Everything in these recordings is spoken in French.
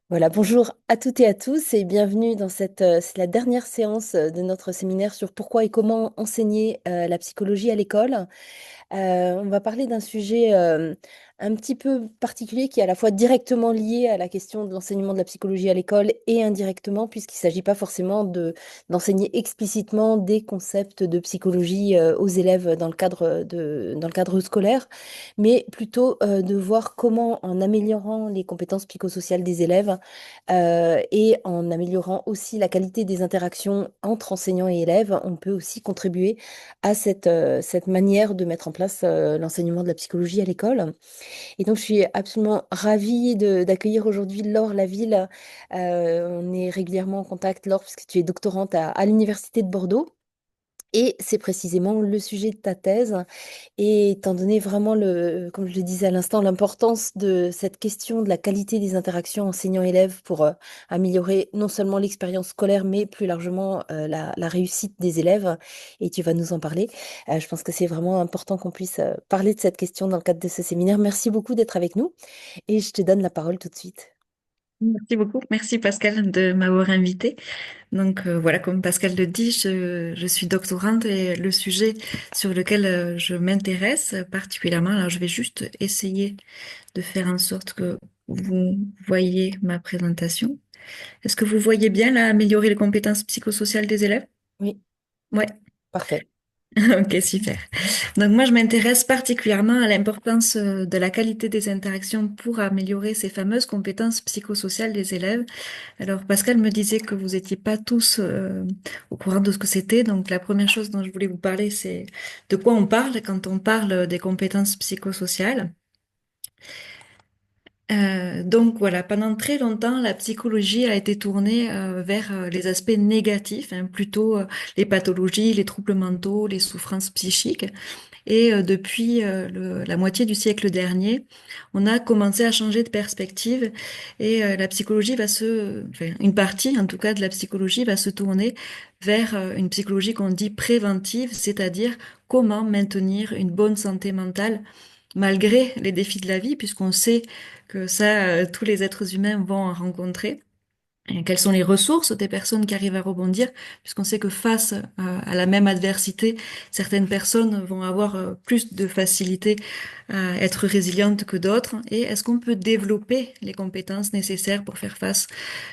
Voilà, bonjour à toutes et à tous et bienvenue dans c'est la dernière séance de notre séminaire sur pourquoi et comment enseigner la psychologie à l'école. On va parler d'un sujet un petit peu particulier qui est à la fois directement lié à la question de l'enseignement de la psychologie à l'école et indirectement, puisqu'il ne s'agit pas forcément d'enseigner explicitement des concepts de psychologie aux élèves dans le cadre scolaire, mais plutôt de voir comment, en améliorant les compétences psychosociales des élèves et en améliorant aussi la qualité des interactions entre enseignants et élèves, on peut aussi contribuer à cette manière de mettre en place l'enseignement de la psychologie à l'école. Et donc, je suis absolument ravie d'accueillir aujourd'hui Laure Laville. On est régulièrement en contact, Laure, puisque tu es doctorante à l'Université de Bordeaux. Et c'est précisément le sujet de ta thèse. Et étant donné vraiment, comme je le disais à l'instant, l'importance de cette question de la qualité des interactions enseignant-élève pour améliorer non seulement l'expérience scolaire, mais plus largement la réussite des élèves, et tu vas nous en parler. Je pense que c'est vraiment important qu'on puisse parler de cette question dans le cadre de ce séminaire. Merci beaucoup d'être avec nous, et je te donne la parole tout de suite. Merci beaucoup. Merci Pascal de m'avoir invité. Voilà, comme Pascal le dit, je suis doctorante et le sujet sur lequel je m'intéresse particulièrement, alors je vais juste essayer de faire en sorte que vous voyez ma présentation. Est-ce que vous voyez bien là, améliorer les compétences psychosociales des élèves? Oui, Ouais. parfait. Ok, super. Donc moi, je m'intéresse particulièrement à l'importance de la qualité des interactions pour améliorer ces fameuses compétences psychosociales des élèves. Alors, Pascal me disait que vous n'étiez pas tous au courant de ce que c'était. Donc, la première chose dont je voulais vous parler, c'est de quoi on parle quand on parle des compétences psychosociales. Donc voilà, pendant très longtemps, la psychologie a été tournée vers les aspects négatifs, hein, plutôt les pathologies, les troubles mentaux, les souffrances psychiques. Et depuis la moitié du siècle dernier, on a commencé à changer de perspective et la psychologie enfin, une partie en tout cas de la psychologie va se tourner vers une psychologie qu'on dit préventive, c'est-à-dire comment maintenir une bonne santé mentale malgré les défis de la vie, puisqu'on sait que ça, tous les êtres humains vont en rencontrer. Et quelles sont les ressources des personnes qui arrivent à rebondir, puisqu'on sait que face à la même adversité, certaines personnes vont avoir plus de facilité à être résilientes que d'autres. Et est-ce qu'on peut développer les compétences nécessaires pour faire face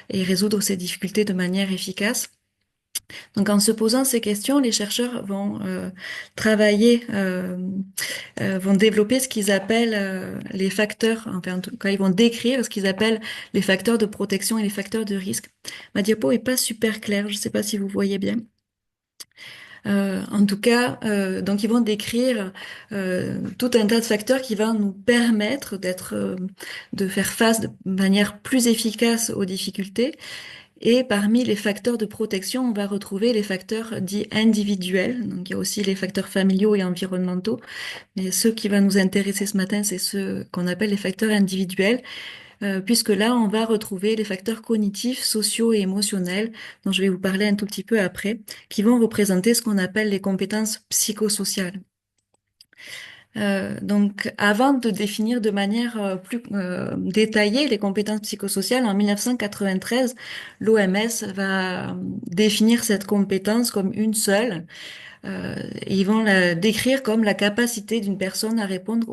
et résoudre ces difficultés de manière efficace? Donc, en se posant ces questions, les chercheurs vont vont développer ce qu'ils appellent les facteurs, enfin en tout cas ils vont décrire ce qu'ils appellent les facteurs de protection et les facteurs de risque. Ma diapo est pas super claire, je ne sais pas si vous voyez bien. En tout cas, donc ils vont décrire tout un tas de facteurs qui vont nous permettre de faire face de manière plus efficace aux difficultés. Et parmi les facteurs de protection, on va retrouver les facteurs dits individuels. Donc il y a aussi les facteurs familiaux et environnementaux. Mais ce qui va nous intéresser ce matin, c'est ce qu'on appelle les facteurs individuels, puisque là, on va retrouver les facteurs cognitifs, sociaux et émotionnels, dont je vais vous parler un tout petit peu après, qui vont représenter ce qu'on appelle les compétences psychosociales. Donc, avant de définir de manière plus détaillée les compétences psychosociales, en 1993, l'OMS va définir cette compétence comme une seule. Ils vont la décrire comme la capacité d'une personne à répondre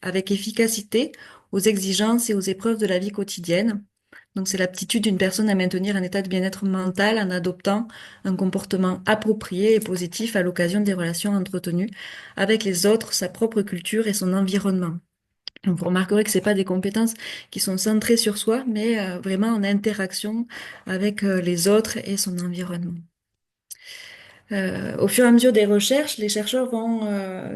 avec efficacité aux exigences et aux épreuves de la vie quotidienne. Donc, c'est l'aptitude d'une personne à maintenir un état de bien-être mental en adoptant un comportement approprié et positif à l'occasion des relations entretenues avec les autres, sa propre culture et son environnement. Donc, vous remarquerez que c'est pas des compétences qui sont centrées sur soi, mais vraiment en interaction avec les autres et son environnement. Au fur et à mesure des recherches, les chercheurs vont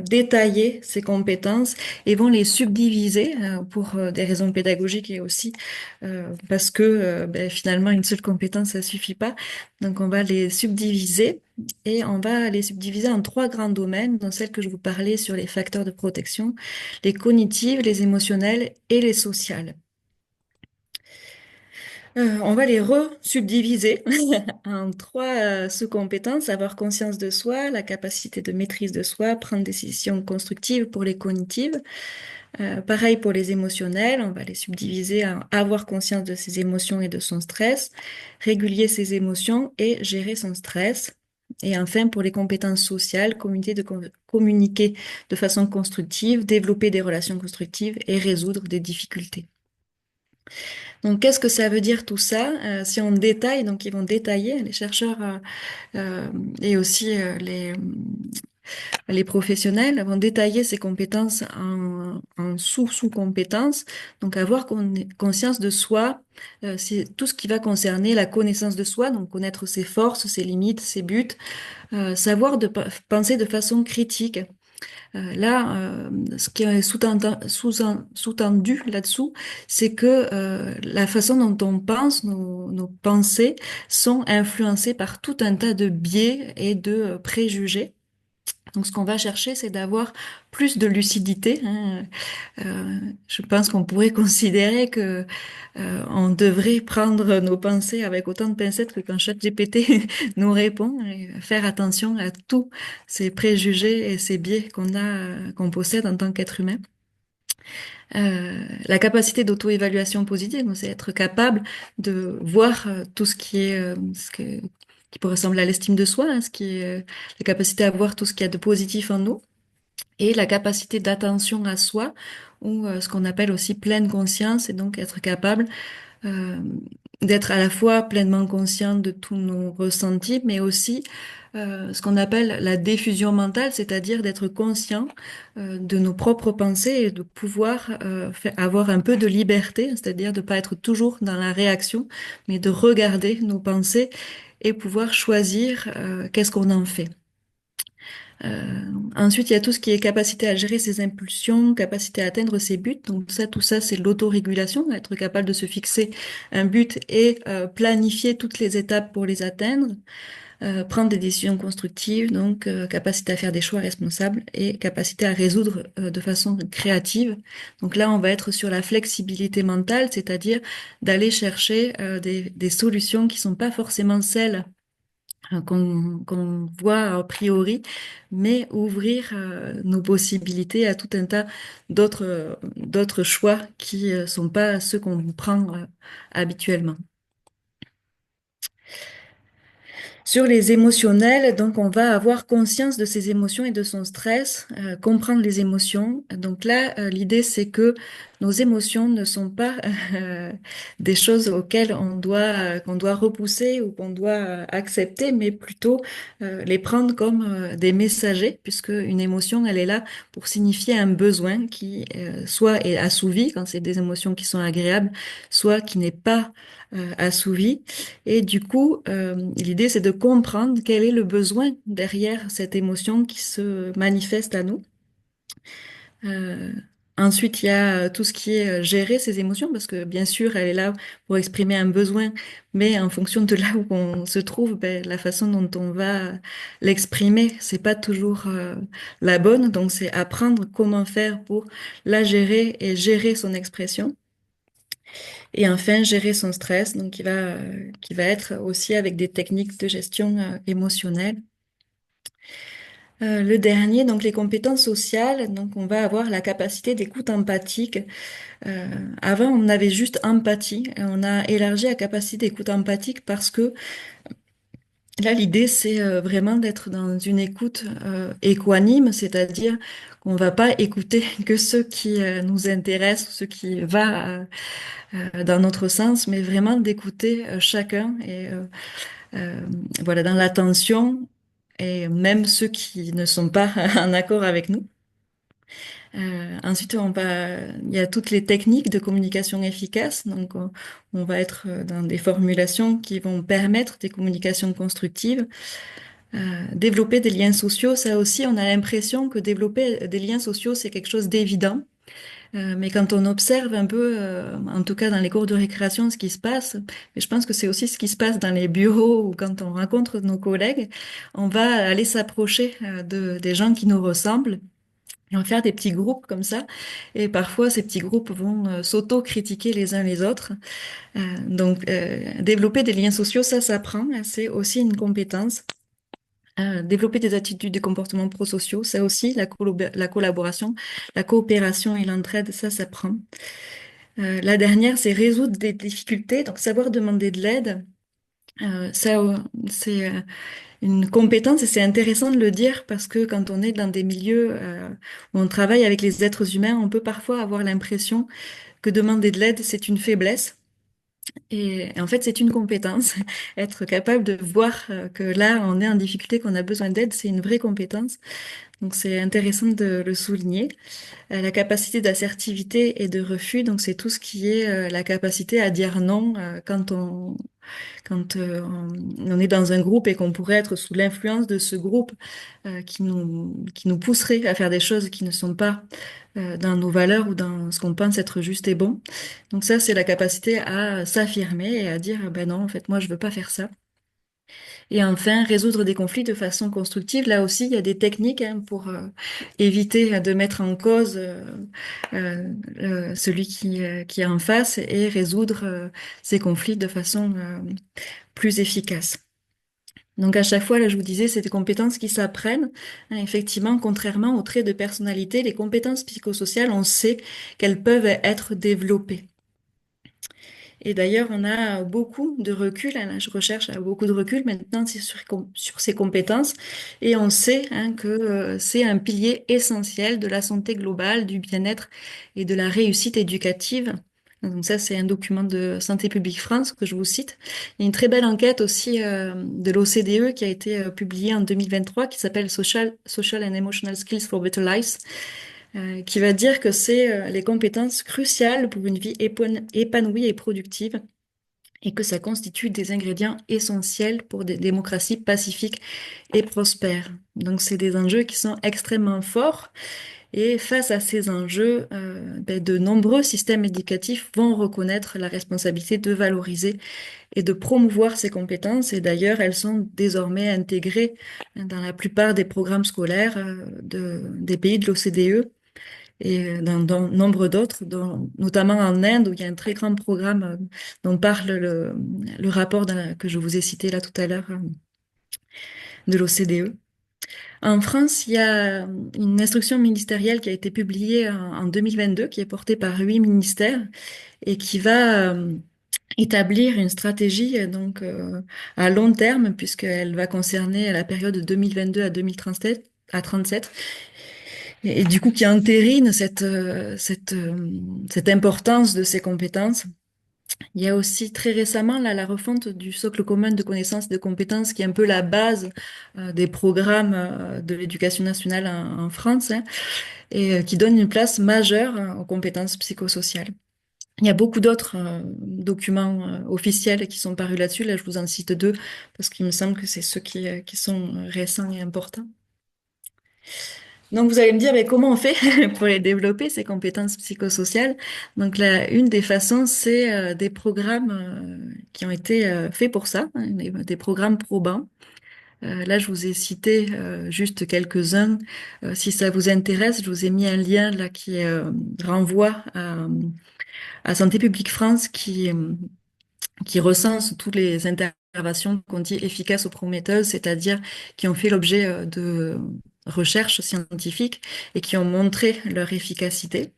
détailler ces compétences et vont les subdiviser pour des raisons pédagogiques et aussi parce que finalement une seule compétence ça suffit pas. Donc on va les subdiviser et on va les subdiviser en trois grands domaines, dont celle que je vous parlais sur les facteurs de protection, les cognitives, les émotionnelles et les sociales. On va les re-subdiviser en trois sous-compétences: avoir conscience de soi, la capacité de maîtrise de soi, prendre des décisions constructives pour les cognitives. Pareil pour les émotionnels, on va les subdiviser en avoir conscience de ses émotions et de son stress, réguler ses émotions et gérer son stress. Et enfin, pour les compétences sociales, communiquer de façon constructive, développer des relations constructives et résoudre des difficultés. Donc, qu'est-ce que ça veut dire tout ça? Si on détaille, donc ils vont détailler, les chercheurs euh, et aussi les professionnels vont détailler ces compétences en sous-compétences. Donc, avoir conscience de soi, c'est tout ce qui va concerner la connaissance de soi, donc connaître ses forces, ses limites, ses buts, savoir penser de façon critique. Ce qui est sous-tendu là-dessous, c'est que la façon dont on pense, nos pensées, sont influencées par tout un tas de biais et de préjugés. Donc, ce qu'on va chercher, c'est d'avoir plus de lucidité, hein. Je pense qu'on pourrait considérer que on devrait prendre nos pensées avec autant de pincettes que quand ChatGPT nous répond, et faire attention à tous ces préjugés et ces biais qu'on possède en tant qu'être humain. La capacité d'auto-évaluation positive, c'est être capable de voir tout ce qui est qui pourrait ressembler à l'estime de soi, hein, ce qui est la capacité à voir tout ce qu'il y a de positif en nous, et la capacité d'attention à soi, ou ce qu'on appelle aussi pleine conscience, et donc être capable euh, d'être à la fois pleinement conscient de tous nos ressentis, mais aussi ce qu'on appelle la diffusion mentale, c'est-à-dire d'être conscient de nos propres pensées et de pouvoir avoir un peu de liberté, c'est-à-dire de ne pas être toujours dans la réaction, mais de regarder nos pensées et pouvoir choisir qu'est-ce qu'on en fait. Ensuite, il y a tout ce qui est capacité à gérer ses impulsions, capacité à atteindre ses buts. Donc ça, tout ça, c'est l'autorégulation, être capable de se fixer un but et planifier toutes les étapes pour les atteindre. Prendre des décisions constructives, donc capacité à faire des choix responsables et capacité à résoudre de façon créative. Donc là, on va être sur la flexibilité mentale, c'est-à-dire d'aller chercher des solutions qui sont pas forcément celles qu'on voit a priori, mais ouvrir nos possibilités à tout un tas d'autres choix qui sont pas ceux qu'on prend habituellement. Sur les émotionnels, donc on va avoir conscience de ses émotions et de son stress, comprendre les émotions. Donc là, l'idée c'est que nos émotions ne sont pas des choses auxquelles qu'on doit repousser ou qu'on doit accepter, mais plutôt les prendre comme des messagers, puisque une émotion, elle est là pour signifier un besoin qui soit est assouvi quand c'est des émotions qui sont agréables, soit qui n'est pas assouvi. Et du coup, l'idée, c'est de comprendre quel est le besoin derrière cette émotion qui se manifeste à nous. Euh, Ensuite, il y a tout ce qui est gérer ses émotions, parce que bien sûr, elle est là pour exprimer un besoin, mais en fonction de là où on se trouve, ben, la façon dont on va l'exprimer, c'est pas toujours la bonne. Donc, c'est apprendre comment faire pour la gérer et gérer son expression. Et enfin, gérer son stress, donc qui va être aussi avec des techniques de gestion émotionnelle. Le dernier, donc les compétences sociales, donc on va avoir la capacité d'écoute empathique. Euh, Avant, on avait juste empathie, et on a élargi la capacité d'écoute empathique parce que là, l'idée, c'est vraiment d'être dans une écoute équanime, c'est-à-dire qu'on va pas écouter que ce qui nous intéresse, ce qui va dans notre sens, mais vraiment d'écouter chacun et euh, voilà, dans l'attention et même ceux qui ne sont pas en accord avec nous. Ensuite, il y a toutes les techniques de communication efficace. Donc, on va être dans des formulations qui vont permettre des communications constructives. Développer des liens sociaux, ça aussi, on a l'impression que développer des liens sociaux, c'est quelque chose d'évident. Mais quand on observe un peu, en tout cas dans les cours de récréation, ce qui se passe, et je pense que c'est aussi ce qui se passe dans les bureaux ou quand on rencontre nos collègues, on va aller s'approcher des gens qui nous ressemblent On va faire des petits groupes comme ça, et parfois ces petits groupes vont s'auto-critiquer les uns les autres. Développer des liens sociaux, ça s'apprend, hein, c'est aussi une compétence. Développer des attitudes, des comportements prosociaux, ça aussi, la collaboration, la coopération et l'entraide, ça s'apprend. La dernière, c'est résoudre des difficultés, donc savoir demander de l'aide. C'est une compétence et c'est intéressant de le dire parce que quand on est dans des milieux où on travaille avec les êtres humains, on peut parfois avoir l'impression que demander de l'aide, c'est une faiblesse. Et en fait, c'est une compétence. Être capable de voir que là, on est en difficulté, qu'on a besoin d'aide, c'est une vraie compétence. Donc, c'est intéressant de le souligner. La capacité d'assertivité et de refus, donc c'est tout ce qui est la capacité à dire non quand on est dans un groupe et qu'on pourrait être sous l'influence de ce groupe qui nous pousserait à faire des choses qui ne sont pas dans nos valeurs ou dans ce qu'on pense être juste et bon. Donc ça, c'est la capacité à s'affirmer et à dire, ben non, en fait, moi, je veux pas faire ça. Et enfin, résoudre des conflits de façon constructive. Là aussi, il y a des techniques pour éviter de mettre en cause celui qui est en face et résoudre ces conflits de façon plus efficace. Donc à chaque fois, là, je vous disais, c'est des compétences qui s'apprennent. Hein, effectivement, contrairement aux traits de personnalité, les compétences psychosociales, on sait qu'elles peuvent être développées. Et d'ailleurs, on a beaucoup de recul, hein, là, je recherche beaucoup de recul maintenant sur ces compétences, et on sait que c'est un pilier essentiel de la santé globale, du bien-être et de la réussite éducative. Donc ça, c'est un document de Santé publique France que je vous cite. Il y a une très belle enquête aussi de l'OCDE qui a été publiée en 2023 qui s'appelle Social and Emotional Skills for Better Lives, qui va dire que c'est les compétences cruciales pour une vie épanouie et productive et que ça constitue des ingrédients essentiels pour des démocraties pacifiques et prospères. Donc, c'est des enjeux qui sont extrêmement forts et face à ces enjeux, de nombreux systèmes éducatifs vont reconnaître la responsabilité de valoriser et de promouvoir ces compétences. Et d'ailleurs, elles sont désormais intégrées dans la plupart des programmes scolaires des pays de l'OCDE et dans nombre d'autres, notamment en Inde, où il y a un très grand programme dont parle le rapport que je vous ai cité là tout à l'heure de l'OCDE. En France, il y a une instruction ministérielle qui a été publiée en 2022, qui est portée par 8 ministères et qui va établir une stratégie à long terme, puisqu'elle va concerner la période de 2022 à 2037, à 37, et du coup qui entérine cette importance de ces compétences. Il y a aussi très récemment là, la refonte du socle commun de connaissances et de compétences qui est un peu la base des programmes de l'éducation nationale en France, et qui donne une place majeure aux compétences psychosociales. Il y a beaucoup d'autres documents officiels qui sont parus là-dessus. Là, je vous en cite deux parce qu'il me semble que c'est ceux qui sont récents et importants. Donc, vous allez me dire, mais comment on fait pour les développer, ces compétences psychosociales? Donc, là, une des façons, c'est des programmes qui ont été faits pour ça, hein, des programmes probants. Là, je vous ai cité juste quelques-uns. Si ça vous intéresse, je vous ai mis un lien là qui renvoie à Santé publique France qui recense toutes les interventions qu'on dit efficaces ou prometteuses, c'est-à-dire qui ont fait l'objet de recherches scientifiques et qui ont montré leur efficacité.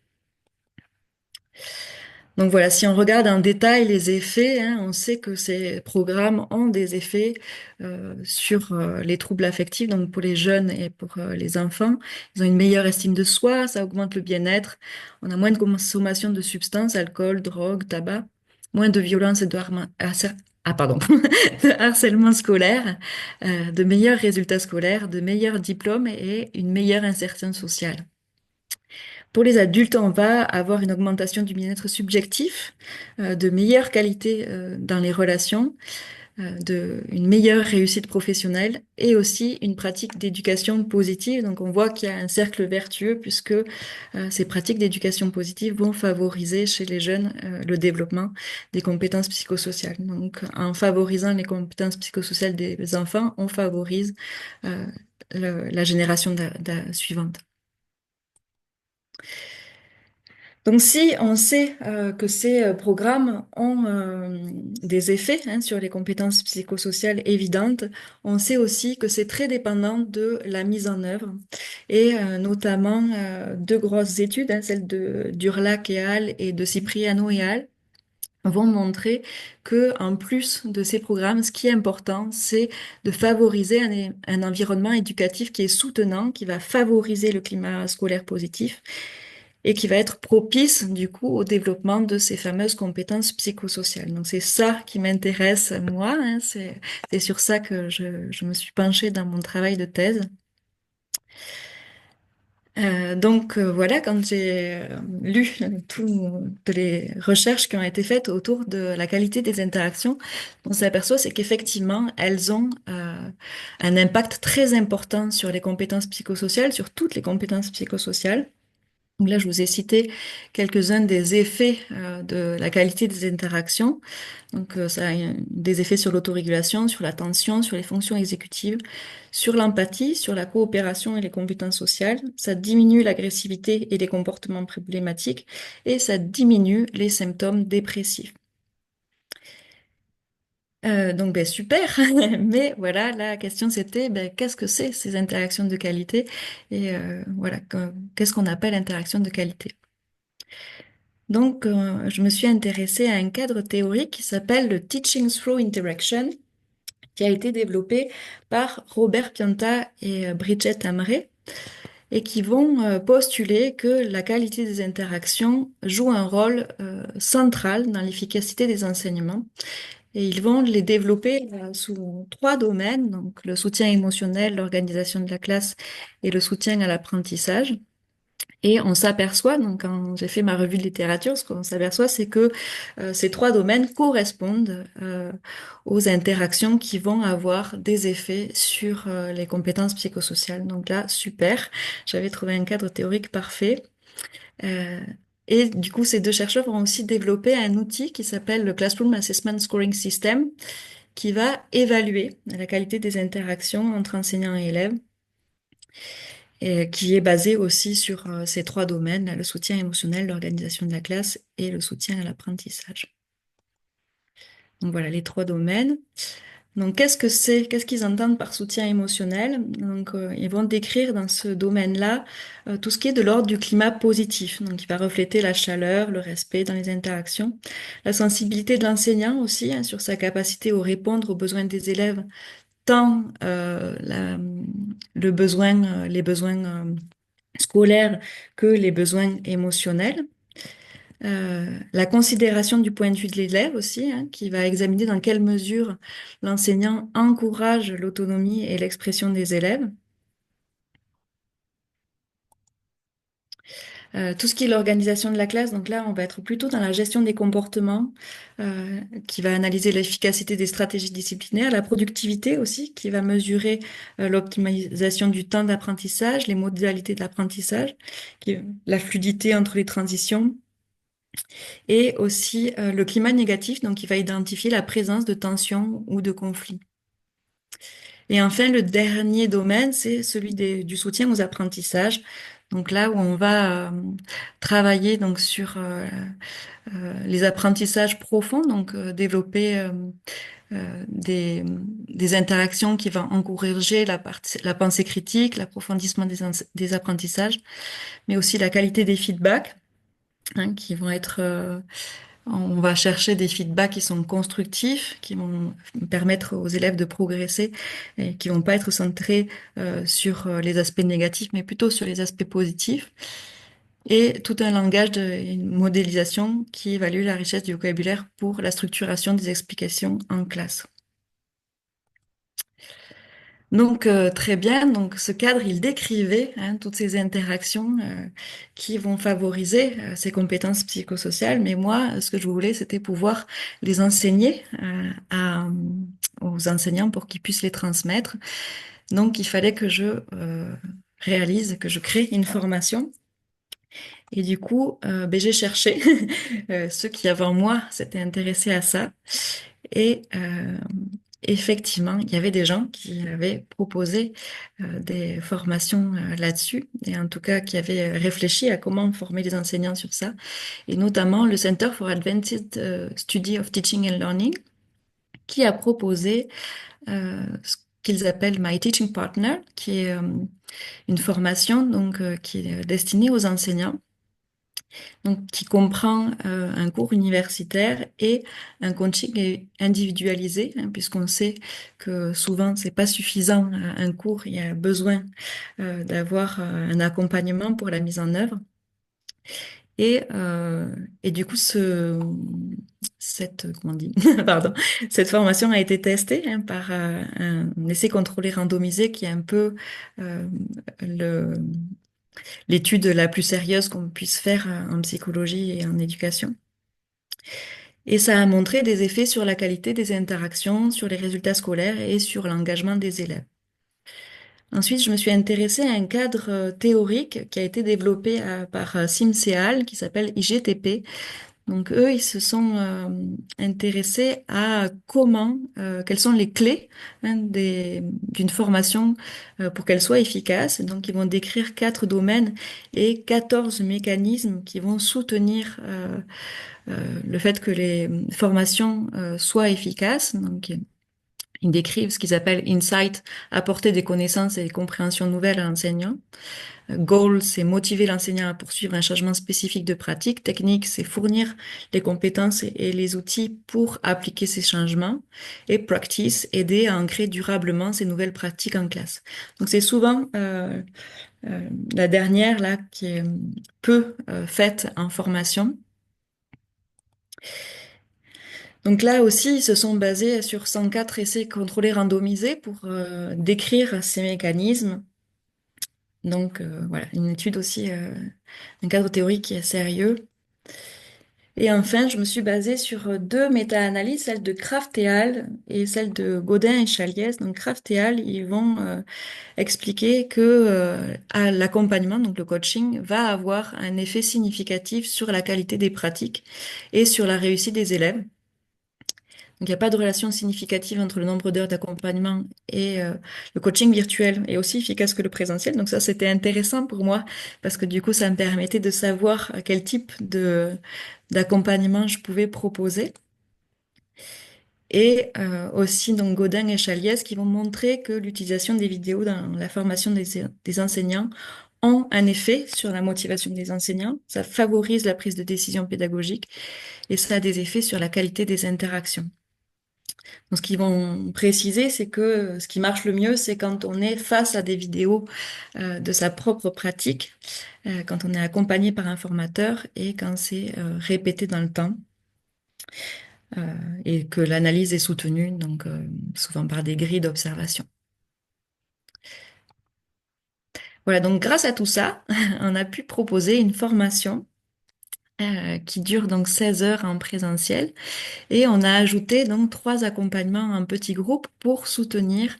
Donc voilà, si on regarde en détail les effets, on sait que ces programmes ont des effets sur les troubles affectifs, donc pour les jeunes et pour les enfants. Ils ont une meilleure estime de soi, ça augmente le bien-être, on a moins de consommation de substances, alcool, drogue, tabac, moins de violence et pardon, de harcèlement scolaire, de meilleurs résultats scolaires, de meilleurs diplômes et une meilleure insertion sociale. Pour les adultes, on va avoir une augmentation du bien-être subjectif, de meilleure qualité dans les relations, une meilleure réussite professionnelle et aussi une pratique d'éducation positive. Donc on voit qu'il y a un cercle vertueux puisque ces pratiques d'éducation positive vont favoriser chez les jeunes le développement des compétences psychosociales. Donc en favorisant les compétences psychosociales des enfants, on favorise la génération suivante. Donc, si on sait que ces programmes ont des effets sur les compétences psychosociales évidentes, on sait aussi que c'est très dépendant de la mise en œuvre et notamment deux grosses études, celles de d'Urlac et Hall et de Cipriano et Hall, vont montrer que en plus de ces programmes, ce qui est important, c'est de favoriser un environnement éducatif qui est soutenant, qui va favoriser le climat scolaire positif et qui va être propice du coup au développement de ces fameuses compétences psychosociales. Donc c'est ça qui m'intéresse moi, c'est sur ça que je me suis penchée dans mon travail de thèse. Voilà, quand j'ai lu toutes les recherches qui ont été faites autour de la qualité des interactions, on s'aperçoit c'est qu'effectivement, elles ont un impact très important sur les compétences psychosociales, sur toutes les compétences psychosociales. Donc là, je vous ai cité quelques-uns des effets de la qualité des interactions. Donc, ça a des effets sur l'autorégulation, sur l'attention, sur les fonctions exécutives, sur l'empathie, sur la coopération et les compétences sociales. Ça diminue l'agressivité et les comportements problématiques et ça diminue les symptômes dépressifs. Donc, ben, super. Mais voilà, la question c'était, ben, qu'est-ce que c'est ces interactions de qualité? Et voilà, qu'est-ce qu'on appelle interaction de qualité? Donc, je me suis intéressée à un cadre théorique qui s'appelle le Teaching Through Interaction, qui a été développé par Robert Pianta et Bridget Amrey, et qui vont postuler que la qualité des interactions joue un rôle central dans l'efficacité des enseignements. Et ils vont les développer sous trois domaines, donc le soutien émotionnel, l'organisation de la classe et le soutien à l'apprentissage. Et on s'aperçoit, donc quand j'ai fait ma revue de littérature, ce qu'on s'aperçoit, c'est que ces trois domaines correspondent aux interactions qui vont avoir des effets sur les compétences psychosociales. Donc là, super, j'avais trouvé un cadre théorique parfait. Euh, et du coup, ces deux chercheurs ont aussi développé un outil qui s'appelle le Classroom Assessment Scoring System, qui va évaluer la qualité des interactions entre enseignants et élèves et qui est basé aussi sur ces trois domaines, le soutien émotionnel, l'organisation de la classe et le soutien à l'apprentissage. Donc voilà les trois domaines. Donc qu'est-ce que c'est? Qu'est-ce qu'ils entendent par soutien émotionnel? Donc ils vont décrire dans ce domaine-là tout ce qui est de l'ordre du climat positif. Donc il va refléter la chaleur, le respect dans les interactions, la sensibilité de l'enseignant aussi sur sa capacité à répondre aux besoins des élèves, tant le besoin, les besoins scolaires que les besoins émotionnels. La considération du point de vue de l'élève aussi, qui va examiner dans quelle mesure l'enseignant encourage l'autonomie et l'expression des élèves. Tout ce qui est l'organisation de la classe, donc là, on va être plutôt dans la gestion des comportements, qui va analyser l'efficacité des stratégies disciplinaires, la productivité aussi, qui va mesurer l'optimisation du temps d'apprentissage, les modalités d'apprentissage, la fluidité entre les transitions, et aussi le climat négatif, donc il va identifier la présence de tensions ou de conflits. Et enfin, le dernier domaine, c'est celui du soutien aux apprentissages. Donc là où on va travailler donc sur les apprentissages profonds, donc développer des interactions qui vont encourager la pensée critique, l'approfondissement des apprentissages, mais aussi la qualité des feedbacks, qui vont être on va chercher des feedbacks qui sont constructifs, qui vont permettre aux élèves de progresser et qui vont pas être centrés sur les aspects négatifs, mais plutôt sur les aspects positifs. Et tout un langage une modélisation qui évalue la richesse du vocabulaire pour la structuration des explications en classe. Donc très bien, donc ce cadre, il décrivait toutes ces interactions qui vont favoriser ces compétences psychosociales. Mais moi, ce que je voulais, c'était pouvoir les enseigner aux enseignants pour qu'ils puissent les transmettre. Donc il fallait que je réalise, que je crée une formation. Et du coup, ben, j'ai cherché ceux qui avant moi s'étaient intéressés à ça. Et effectivement, il y avait des gens qui avaient proposé des formations là-dessus, et en tout cas qui avaient réfléchi à comment former les enseignants sur ça, et notamment le Center for Advanced Study of Teaching and Learning, qui a proposé ce qu'ils appellent My Teaching Partner, qui est une formation donc qui est destinée aux enseignants, donc qui comprend un cours universitaire et un coaching individualisé, hein, puisqu'on sait que souvent c'est pas suffisant un cours, il y a besoin d'avoir un accompagnement pour la mise en œuvre. Et, euh, et du coup, comment on dit, pardon, cette formation a été testée hein, par un essai contrôlé randomisé qui est un peu euh, le, l'étude la plus sérieuse qu'on puisse faire en psychologie et en éducation. Et ça a montré des effets sur la qualité des interactions, sur les résultats scolaires et sur l'engagement des élèves. Ensuite, je me suis intéressée à un cadre théorique qui a été développé par Sim Seal, qui s'appelle IGTP. Donc eux, ils se sont intéressés à quelles sont les clés hein, d'une formation pour qu'elle soit efficace. Donc ils vont décrire 4 domaines et 14 mécanismes qui vont soutenir le fait que les formations soient efficaces. Donc ils décrivent ce qu'ils appellent insight, apporter des connaissances et des compréhensions nouvelles à l'enseignant. Goal, c'est motiver l'enseignant à poursuivre un changement spécifique de pratique. Technique, c'est fournir les compétences et les outils pour appliquer ces changements. Et practice, aider à ancrer durablement ces nouvelles pratiques en classe. Donc c'est souvent la dernière là qui est peu faite en formation. Donc là aussi, ils se sont basés sur 104 essais contrôlés randomisés pour décrire ces mécanismes. Donc voilà, une étude aussi, un cadre théorique qui est sérieux. Et enfin, je me suis basée sur 2 méta-analyses, celle de Kraft et Hall et celle de Godin et Chaliès. Donc Kraft et Hall, ils vont expliquer que l'accompagnement, donc le coaching, va avoir un effet significatif sur la qualité des pratiques et sur la réussite des élèves. Donc, il n'y a pas de relation significative entre le nombre d'heures d'accompagnement et le coaching virtuel est aussi efficace que le présentiel. Donc ça, c'était intéressant pour moi parce que du coup, ça me permettait de savoir quel type d'accompagnement je pouvais proposer. Et aussi donc Godin et Chaliès qui vont montrer que l'utilisation des vidéos dans la formation des enseignants ont un effet sur la motivation des enseignants. Ça favorise la prise de décision pédagogique et ça a des effets sur la qualité des interactions. Donc, ce qu'ils vont préciser, c'est que ce qui marche le mieux, c'est quand on est face à des vidéos de sa propre pratique, quand on est accompagné par un formateur et quand c'est répété dans le temps euh, et que l'analyse est soutenue, donc souvent par des grilles d'observation. Voilà, donc grâce à tout ça, on a pu proposer une formation qui dure donc 16 heures en présentiel. Et on a ajouté donc 3 accompagnements en petits groupes pour soutenir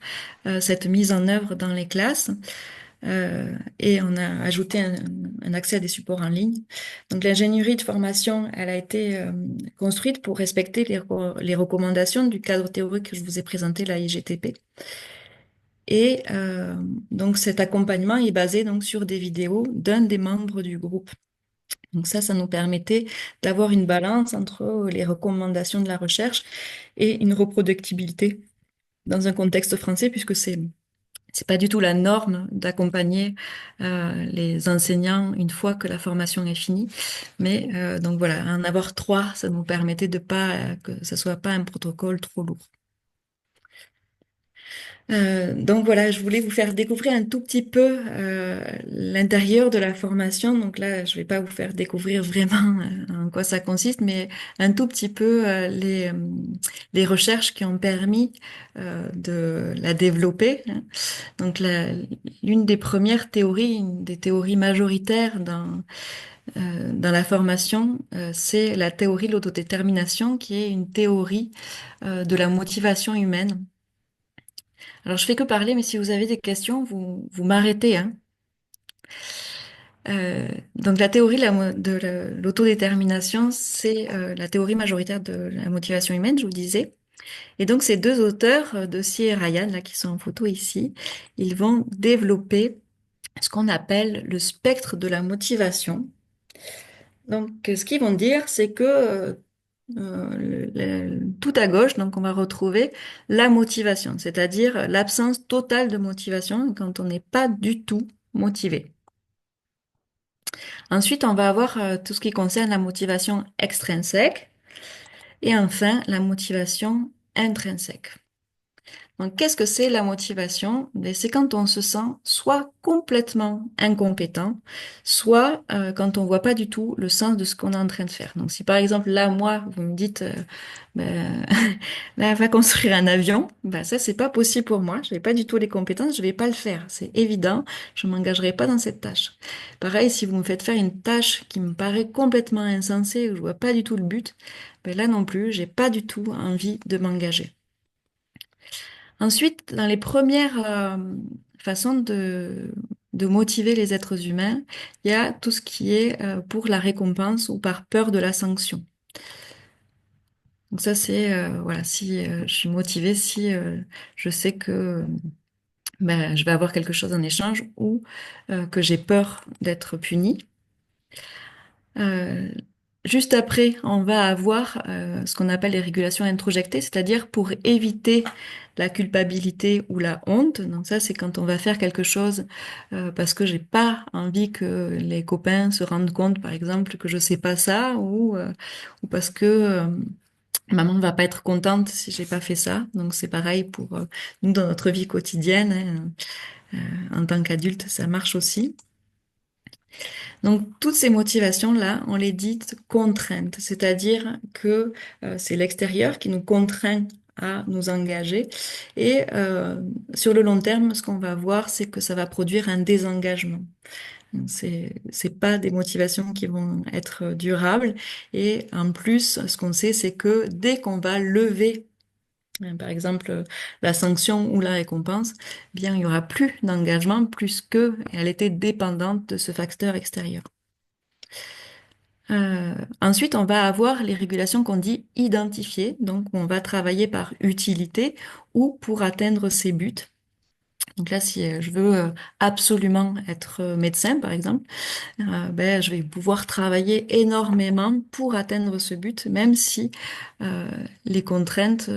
cette mise en œuvre dans les classes. Et on a ajouté un accès à des supports en ligne. Donc l'ingénierie de formation, elle a été construite pour respecter les recommandations du cadre théorique que je vous ai présenté, la IGTP. Et donc cet accompagnement est basé donc sur des vidéos d'un des membres du groupe. Donc ça nous permettait d'avoir une balance entre les recommandations de la recherche et une reproductibilité dans un contexte français, puisque c'est pas du tout la norme d'accompagner les enseignants une fois que la formation est finie. Mais donc voilà, en avoir 3, ça nous permettait de pas que ça soit pas un protocole trop lourd. Donc voilà, je voulais vous faire découvrir un tout petit peu l'intérieur de la formation. Donc là, je vais pas vous faire découvrir vraiment en quoi ça consiste, mais un tout petit peu les recherches qui ont permis de la développer, hein. Donc l'une des premières théories, une des théories majoritaires dans la formation, c'est la théorie de l'autodétermination, qui est une théorie de la motivation humaine. Alors, je fais que parler, mais si vous avez des questions, vous m'arrêtez, hein. Donc, la théorie de l'autodétermination, c'est la théorie majoritaire de la motivation humaine, je vous disais. Et donc ces deux auteurs, Dossi et Ryan, là, qui sont en photo ici, ils vont développer ce qu'on appelle le spectre de la motivation. Donc, ce qu'ils vont dire, c'est que tout à gauche, donc on va retrouver la motivation, c'est-à-dire l'absence totale de motivation quand on n'est pas du tout motivé. Ensuite, on va avoir tout ce qui concerne la motivation extrinsèque et enfin la motivation intrinsèque. Donc, qu'est-ce que c'est la motivation? Ben, c'est quand on se sent soit complètement incompétent, soit quand on voit pas du tout le sens de ce qu'on est en train de faire. Donc, si par exemple là, moi, vous me dites, ben, là, va construire un avion, ben, ça, c'est pas possible pour moi. Je n'ai pas du tout les compétences, je vais pas le faire. C'est évident, je m'engagerai pas dans cette tâche. Pareil, si vous me faites faire une tâche qui me paraît complètement insensée, où je vois pas du tout le but, ben là non plus, j'ai pas du tout envie de m'engager. Ensuite, dans les premières façons de motiver les êtres humains, il y a tout ce qui est pour la récompense ou par peur de la sanction. Donc ça, c'est voilà, si je suis motivée, si je sais que ben, je vais avoir quelque chose en échange ou que j'ai peur d'être punie. Euh, Juste après, on va avoir ce qu'on appelle les régulations introjectées, c'est-à-dire pour éviter la culpabilité ou la honte. Donc ça, c'est quand on va faire quelque chose parce que j'ai pas envie que les copains se rendent compte, par exemple, que je sais pas ça, ou parce que maman ne va pas être contente si j'ai pas fait ça. Donc c'est pareil pour nous dans notre vie quotidienne, en tant qu'adulte, ça marche aussi. Donc, toutes ces motivations-là, on les dit contraintes, c'est-à-dire que c'est l'extérieur qui nous contraint à nous engager. Et sur le long terme, ce qu'on va voir, c'est que ça va produire un désengagement. Donc, c'est pas des motivations qui vont être durables. Et en plus, ce qu'on sait, c'est que dès qu'on va lever par exemple, la sanction ou la récompense, eh bien, il n'y aura plus d'engagement plus que elle était dépendante de ce facteur extérieur. Ensuite, on va avoir les régulations qu'on dit identifiées. Donc, on va travailler par utilité ou pour atteindre ses buts. Donc là, si je veux absolument être médecin, par exemple, ben, je vais pouvoir travailler énormément pour atteindre ce but, même si euh, les contraintes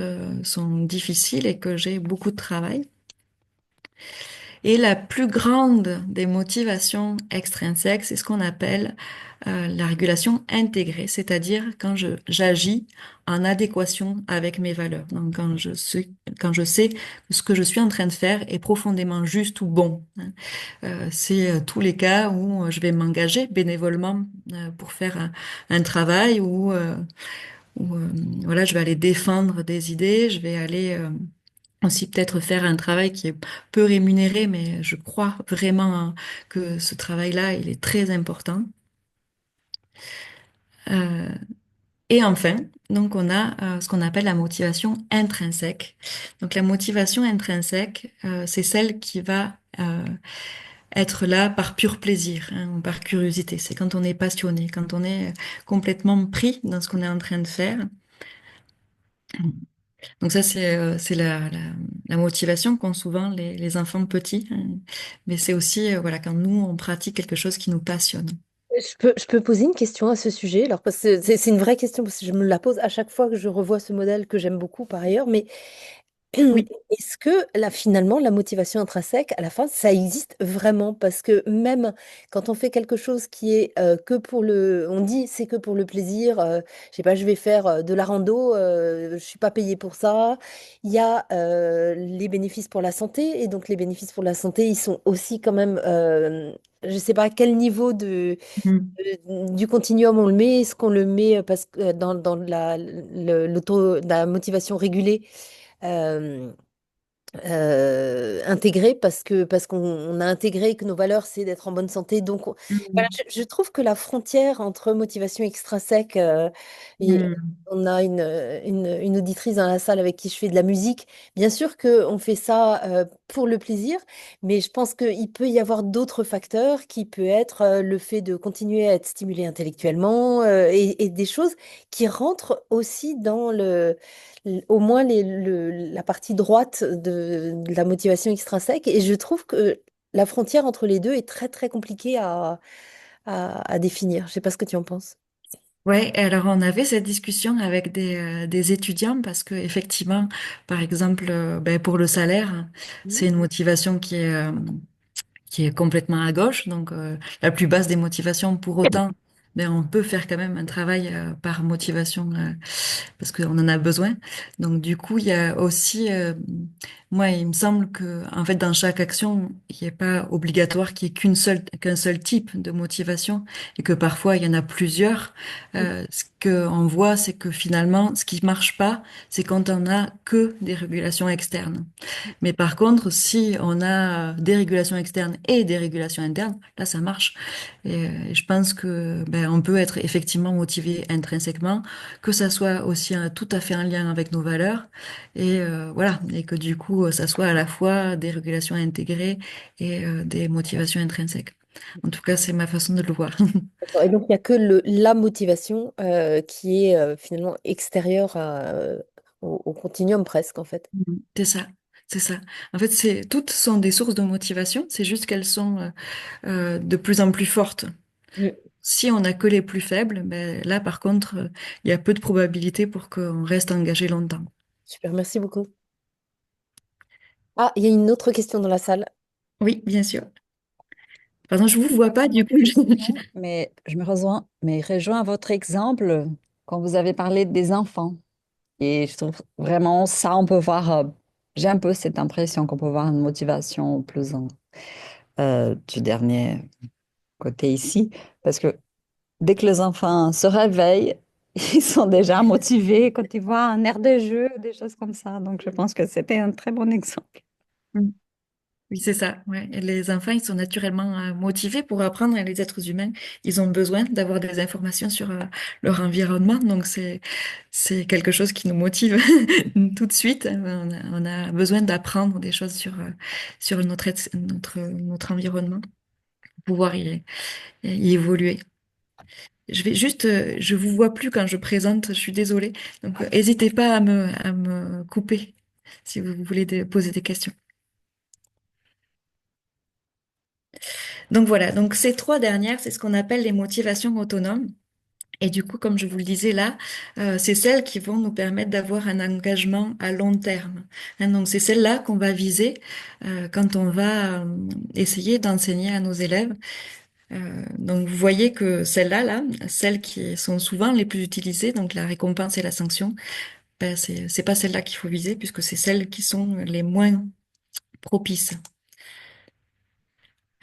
sont difficiles et que j'ai beaucoup de travail. Et la plus grande des motivations extrinsèques, c'est ce qu'on appelle la régulation intégrée, c'est-à-dire j'agis en adéquation avec mes valeurs. Donc quand je sais que ce que je suis en train de faire est profondément juste ou bon. Hein. C'est tous les cas où je vais m'engager bénévolement pour faire un travail où voilà, je vais aller défendre des idées, je vais aller aussi peut-être faire un travail qui est peu rémunéré, mais je crois vraiment hein, que ce travail-là, il est très important. Euh, et enfin, donc on a ce qu'on appelle la motivation intrinsèque. Donc la motivation intrinsèque, c'est celle qui va être là par pur plaisir, hein, ou par curiosité. C'est quand on est passionné, quand on est complètement pris dans ce qu'on est en train de faire. Donc ça, c'est la motivation qu'ont souvent les enfants petits, hein. Mais c'est aussi voilà quand nous on pratique quelque chose qui nous passionne. Je peux poser une question à ce sujet, alors parce que c'est une vraie question, parce que je me la pose à chaque fois que je revois ce modèle que j'aime beaucoup par ailleurs, mais Oui. est-ce que là, finalement, la motivation intrinsèque, à la fin, ça existe vraiment? Parce que même quand on fait quelque chose qui est que pour le... On dit c'est que pour le plaisir, je sais pas, je vais faire de la rando, je suis pas payée pour ça. Il y a les bénéfices pour la santé, et donc les bénéfices pour la santé, ils sont aussi quand même... je sais pas à quel niveau Mhm. du continuum on le met. Est-ce qu'on le met parce que dans la motivation régulée? euh, Intégré parce qu'on a intégré que nos valeurs c'est d'être en bonne santé donc voilà, Mhm. je trouve que la frontière entre motivation extrinsèque et Mhm. on a une auditrice dans la salle avec qui je fais de la musique, bien sûr que on fait ça pour le plaisir, mais je pense qu'il peut y avoir d'autres facteurs qui peut être le fait de continuer à être stimulé intellectuellement et des choses qui rentrent aussi dans au moins la partie droite de la motivation extrinsèque. Et je trouve que la frontière entre les deux est très très compliquée à définir. Je sais pas ce que tu en penses. Ouais, et alors on avait cette discussion avec des étudiants parce que effectivement, par exemple, ben, pour le salaire, Mhm. c'est une motivation qui est complètement à gauche, donc la plus basse des motivations. Pour autant, ben, on peut faire quand même un travail par motivation parce qu'on en a besoin. Donc du coup, il y a aussi, moi, il me semble que en fait, dans chaque action, il n'est pas obligatoire qu'il y ait qu'un seul type de motivation et que parfois il y en a plusieurs. Ce que on voit, c'est que finalement, ce qui marche pas, c'est quand on a que des régulations externes. Mais par contre, si on a des régulations externes et des régulations internes, là, ça marche. Et je pense que ben, on peut être effectivement motivé intrinsèquement, que ça soit aussi tout à fait en lien avec nos valeurs, et voilà, et que du coup, ça soit à la fois des régulations intégrées et des motivations intrinsèques. En tout cas, c'est ma façon de le voir. D'accord. Et donc, il n'y a que la motivation qui est finalement extérieure au continuum presque, en fait. C'est ça. C'est ça. En fait, toutes sont des sources de motivation. C'est juste qu'elles sont de plus en plus fortes. Mm. Si on n'a que les plus faibles, ben là, par contre, il y a peu de probabilité pour qu'on reste engagé longtemps. Super, merci beaucoup. Ah, il y a une autre question dans la salle. Oui, bien sûr. Pardon, je vous vois pas, du Exactement coup. cette question, mais je me rejoins, mais rejoins votre exemple quand vous avez parlé des enfants. Et je trouve vraiment ça, on peut voir, j'ai un peu cette impression qu'on peut voir une motivation plus du dernier côté ici, parce que dès que les enfants se réveillent, ils sont déjà motivés quand ils voient un air de jeu, des choses comme ça. Donc je pense que c'était un très bon exemple. Mm. Oui, c'est ça. Ouais. Et les enfants, ils sont naturellement motivés pour apprendre. Et les êtres humains, ils ont besoin d'avoir des informations sur leur environnement. Donc, c'est quelque chose qui nous motive tout de suite. On a besoin d'apprendre des choses sur notre environnement pour pouvoir y évoluer. Je vous vois plus quand je présente, je suis désolée. Donc, n'hésitez pas à me couper si vous voulez poser des questions. Donc voilà, donc ces trois dernières, c'est ce qu'on appelle les motivations autonomes. Et du coup, comme je vous le disais là, c'est celles qui vont nous permettre d'avoir un engagement à long terme. Hein, donc c'est celles-là qu'on va viser quand on va essayer d'enseigner à nos élèves. Donc vous voyez que celles-là, là, celles qui sont souvent les plus utilisées, donc la récompense et la sanction, ben c'est pas celles-là qu'il faut viser puisque c'est celles qui sont les moins propices.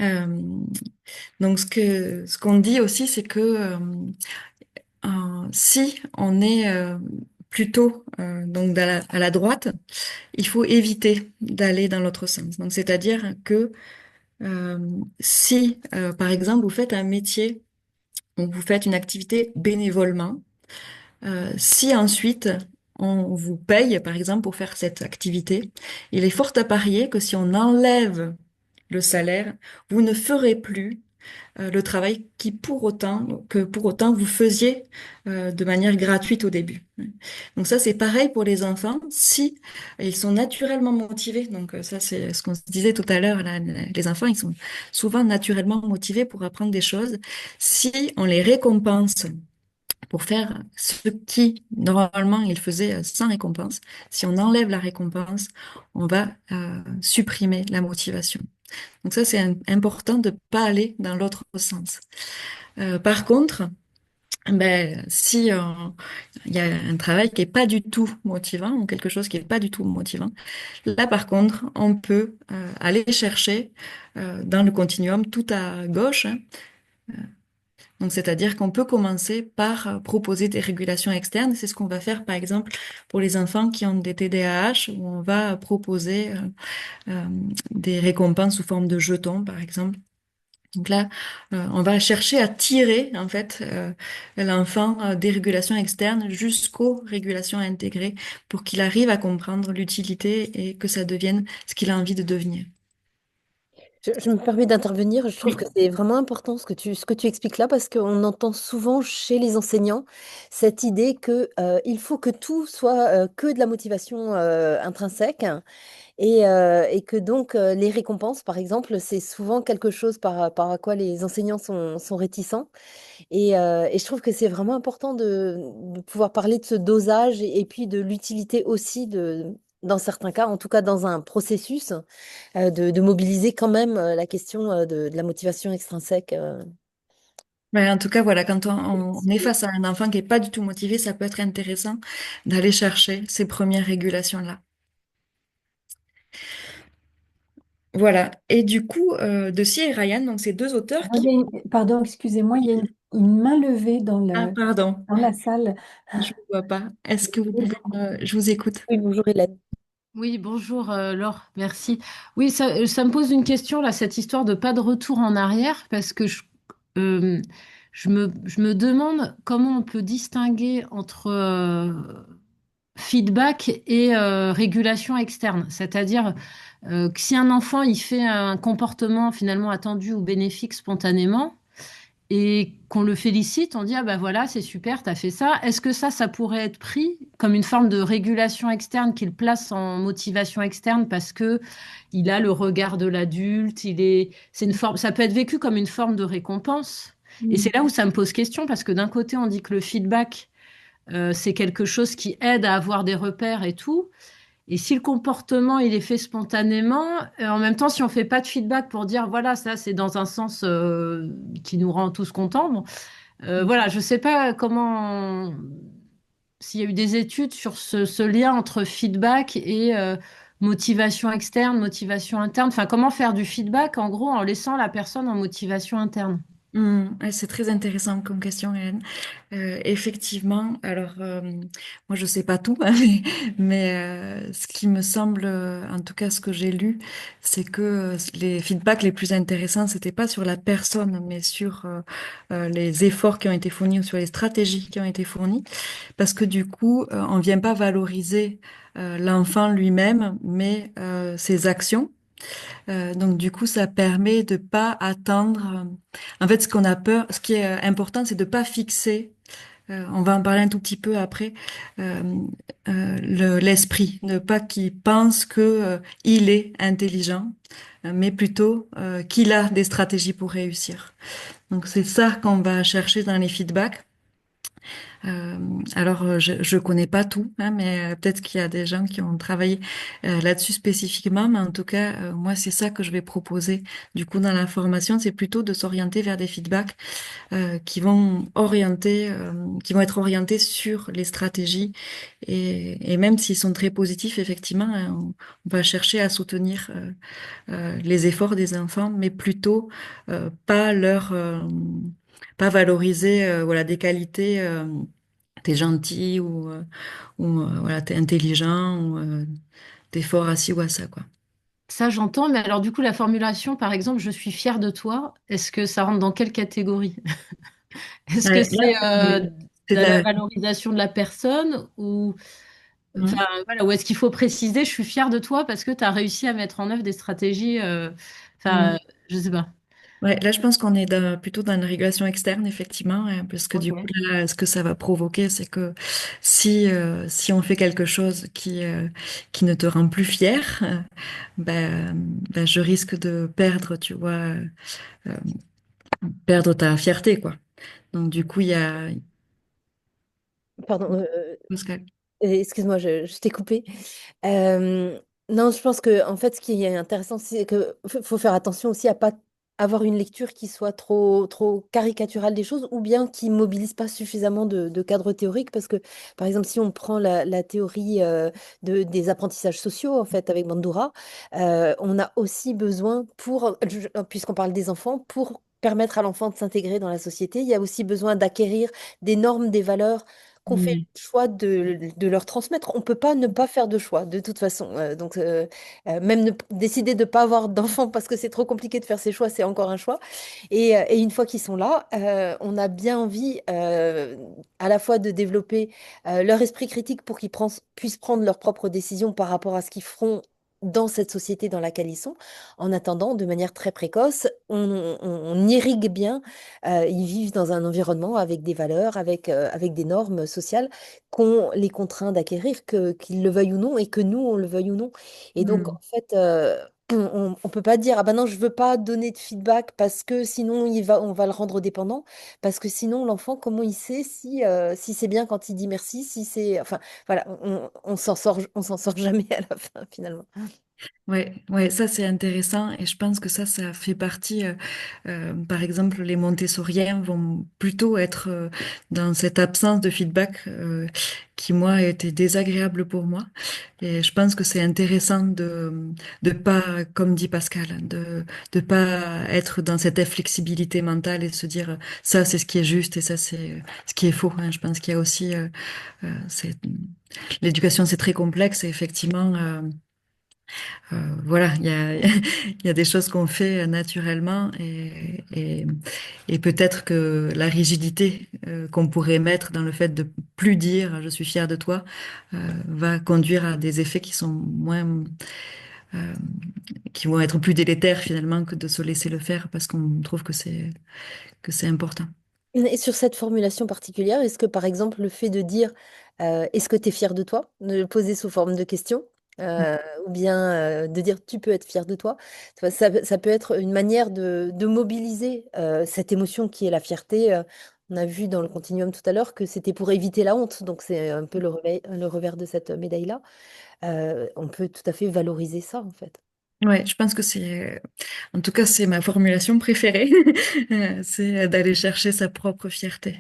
Euh, donc ce qu'on dit aussi, c'est que si on est plutôt donc à la droite, il faut éviter d'aller dans l'autre sens. Donc c'est-à-dire que euh, si par exemple vous faites un métier ou vous faites une activité bénévolement, si ensuite on vous paye, par exemple, pour faire cette activité, il est fort à parier que si on enlève le salaire, vous ne ferez plus le travail que pour autant vous faisiez de manière gratuite au début. Donc ça, c'est pareil pour les enfants. Si ils sont naturellement motivés, donc ça, c'est ce qu'on se disait tout à l'heure, là, les enfants, ils sont souvent naturellement motivés pour apprendre des choses. Si on les récompense pour faire ce qui, normalement, il faisait sans récompense. Si on enlève la récompense, on va supprimer la motivation. Donc ça, c'est important de pas aller dans l'autre sens. Par contre, ben, si il y a un travail qui est pas du tout motivant ou quelque chose qui est pas du tout motivant, là, par contre, on peut aller chercher dans le continuum tout à gauche, hein. Donc, c'est-à-dire qu'on peut commencer par proposer des régulations externes. C'est ce qu'on va faire, par exemple, pour les enfants qui ont des TDAH, où on va proposer des récompenses sous forme de jetons, par exemple, Donc là, on va chercher à tirer en fait l'enfant des régulations externes jusqu'aux régulations intégrées pour qu'il arrive à comprendre l'utilité et que ça devienne ce qu'il a envie de devenir. Je me permets d'intervenir. Je trouve Oui. que c'est vraiment important ce que tu expliques là parce qu'on entend souvent chez les enseignants cette idée que, il faut que tout soit que de la motivation intrinsèque et que donc les récompenses, par exemple, c'est souvent quelque chose par à quoi les enseignants sont réticents. Et je trouve que c'est vraiment important de pouvoir parler de ce dosage et puis de l'utilité aussi dans certains cas, en tout cas dans un processus, de mobiliser quand même la question de la motivation extrinsèque. Mais en tout cas, voilà, quand on est face à un enfant qui est pas du tout motivé, ça peut être intéressant d'aller chercher ces premières régulations-là. Voilà. Et du coup, de et Ryan, donc ces deux auteurs qui... Pardon, excusez-moi, il y a une main levée Ah, pardon, dans la salle. je ne vois pas. Est-ce que vous pouvez... je vous écoute. Oui, bonjour Hélène. Oui, bonjour Laure, merci. Oui, ça me pose une question là, cette histoire de pas de retour en arrière, parce que euh, je me demande comment on peut distinguer entre feedback et régulation externe. C'est-à-dire que si un enfant il fait un comportement finalement attendu ou bénéfique spontanément, et qu'on le félicite, on dit, ah ben voilà, c'est super, t'as fait ça. Est-ce que ça pourrait être pris comme une forme de régulation externe qu'il place en motivation externe parce que il a le regard de l'adulte, c'est une forme, ça peut être vécu comme une forme de récompense. Et c'est là où ça me pose question parce que d'un côté, on dit que le feedback, c'est quelque chose qui aide à avoir des repères et tout. Et si le comportement, il est fait spontanément, en même temps, si on fait pas de feedback pour dire, voilà, ça, c'est dans un sens qui nous rend tous contents. Bon, voilà, je sais pas comment, s'il y a eu des études sur ce lien entre feedback et motivation externe, motivation interne. Enfin, comment faire du feedback, en gros, en laissant la personne en motivation interne. Ouais, c'est très intéressant comme question, Hélène. Effectivement, alors moi je sais pas tout, hein, mais ce qui me semble, en tout cas ce que j'ai lu, c'est que les feedbacks les plus intéressants, c'était pas sur la personne, mais sur les efforts qui ont été fournis ou sur les stratégies qui ont été fournies, parce que du coup, on vient pas valoriser l'enfant lui-même, mais ses actions. Donc du coup, ça permet de pas attendre. En fait, ce qu'on a peur, ce qui est important, c'est de pas fixer. On va en parler un tout petit peu après. euh, L'esprit, ne pas qu'il pense que il est intelligent, mais plutôt qu'il a des stratégies pour réussir. Donc c'est ça qu'on va chercher dans les feedbacks. Euh, je connais pas tout, hein, mais peut-être qu'il y a des gens qui ont travaillé là-dessus spécifiquement. Mais en tout cas, moi, c'est ça que je vais proposer. Du coup, dans la formation, c'est plutôt de s'orienter vers des feedbacks qui vont être orientés sur les stratégies. Et même s'ils sont très positifs, effectivement, hein, on va chercher à soutenir les efforts des enfants, mais plutôt pas pas valoriser voilà des qualités. T'es gentil ou voilà, t'es intelligent ou t'es fort à ci ou à ça, quoi. Ça, j'entends, mais alors du coup, la formulation, par exemple, je suis fière de toi, est-ce que ça rentre dans quelle catégorie? Est-ce que Ouais, c'est c'est de de la la- valorisation de la personne ou, Hmm. enfin, voilà, ou est-ce qu'il faut préciser, je suis fière de toi parce que tu as réussi à mettre en œuvre des stratégies, Hmm. enfin, je sais pas. Ouais, là, je pense qu'on est plutôt dans une régulation externe, effectivement, hein, parce que du coup, Ok. là, ce que ça va provoquer, c'est que si on fait quelque chose qui ne te rend plus fier, ben, je risque de perdre, tu vois, euh, perdre ta fierté, quoi. Donc, du coup, il y a... Pardon, Pascal. excuse-moi, je t'ai coupé. Non, je pense que en fait, ce qui est intéressant, c'est que faut faire attention aussi à pas avoir une lecture qui soit trop caricaturale des choses ou bien qui mobilise pas suffisamment de cadres théoriques. Parce que, par exemple, si on prend la théorie des apprentissages sociaux, en fait, avec Bandura, on a aussi besoin puisqu'on parle des enfants, pour permettre à l'enfant de s'intégrer dans la société, il y a aussi besoin d'acquérir des normes, des valeurs qu'on fait Mm. le choix de leur transmettre. On peut pas ne pas faire de choix, de toute façon. Même décider de ne pas avoir d'enfants parce que c'est trop compliqué de faire ses choix, c'est encore un choix. Et une fois qu'ils sont là, on a bien envie à la fois de développer leur esprit critique pour qu'ils puissent prendre leurs propres décisions par rapport à ce qu'ils feront dans cette société dans laquelle ils sont. En attendant, de manière très précoce, on irrigue bien. Ils vivent dans un environnement avec des valeurs, avec des normes sociales qu'on les contraint d'acquérir, qu'ils le veuillent ou non, et que nous, on le veuille ou non. Et donc, en Mm. fait, on peut pas dire, ah ben non, je veux pas donner de feedback parce que sinon on va le rendre dépendant. Parce que sinon, l'enfant, comment il sait si c'est bien quand il dit merci, si c'est, enfin, voilà, on s'en sort jamais à la fin, finalement. Ouais, ouais, ça c'est intéressant et je pense que ça fait partie, par exemple, les Montessoriens vont plutôt être dans cette absence de feedback qui, moi, a été désagréable pour moi. Et je pense que c'est intéressant de pas, comme dit Pascal, de pas être dans cette inflexibilité mentale et se dire ça c'est ce qui est juste et ça c'est ce qui est faux, hein. Je pense qu'il y a aussi, c'est, l'éducation c'est très complexe et effectivement, voilà, il y a des choses qu'on fait naturellement et peut-être que la rigidité qu'on pourrait mettre dans le fait de plus dire je suis fier de toi va conduire à des effets qui sont moins, euh, qui vont être plus délétères finalement que de se laisser le faire parce qu'on trouve que c'est important. Et sur cette formulation particulière, est-ce que par exemple le fait de dire est-ce que tu es fier de toi, de le poser sous forme de question, euh, ou bien de dire tu peux être fier de toi, ça peut être une manière de mobiliser cette émotion qui est la fierté. On a vu dans le continuum tout à l'heure que c'était pour éviter la honte, donc c'est un peu le revers de cette médaille-là. On peut tout à fait valoriser ça en fait. Ouais, je pense que en tout cas, c'est ma formulation préférée, c'est d'aller chercher sa propre fierté.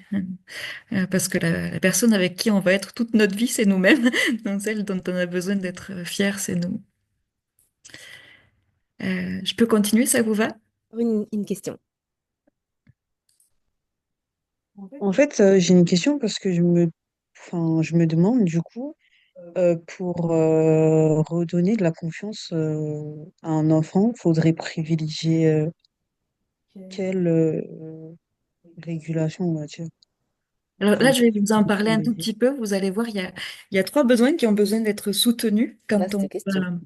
Parce que la personne avec qui on va être toute notre vie, c'est nous-mêmes. Donc celle dont on a besoin d'être fier, c'est nous. Je peux continuer, ça vous va? Une question. En fait, j'ai une question parce que je me demande du coup, pour redonner de la confiance à un enfant, faudrait privilégier quelle régulation, on va dire. Alors là, Enfin, je vais vous en faut parler un tout privilégier. petit peu. Vous allez voir, il y a trois besoins qui ont besoin d'être soutenus Vaste question.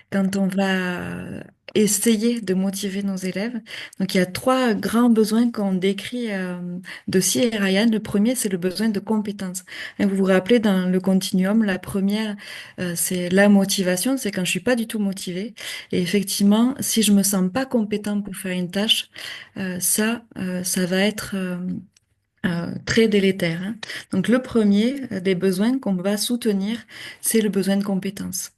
quand on va essayer de motiver nos élèves. Donc, il y a trois grands besoins qu'on décrit de Si et Ryan. Le premier, c'est le besoin de compétence. Et vous vous rappelez, dans le continuum, la première, c'est la motivation, c'est quand je suis pas du tout motivée. Et effectivement, si je me sens pas compétent pour faire une tâche, ça va être très délétère, hein. Donc, le premier des besoins qu'on va soutenir, c'est le besoin de compétence.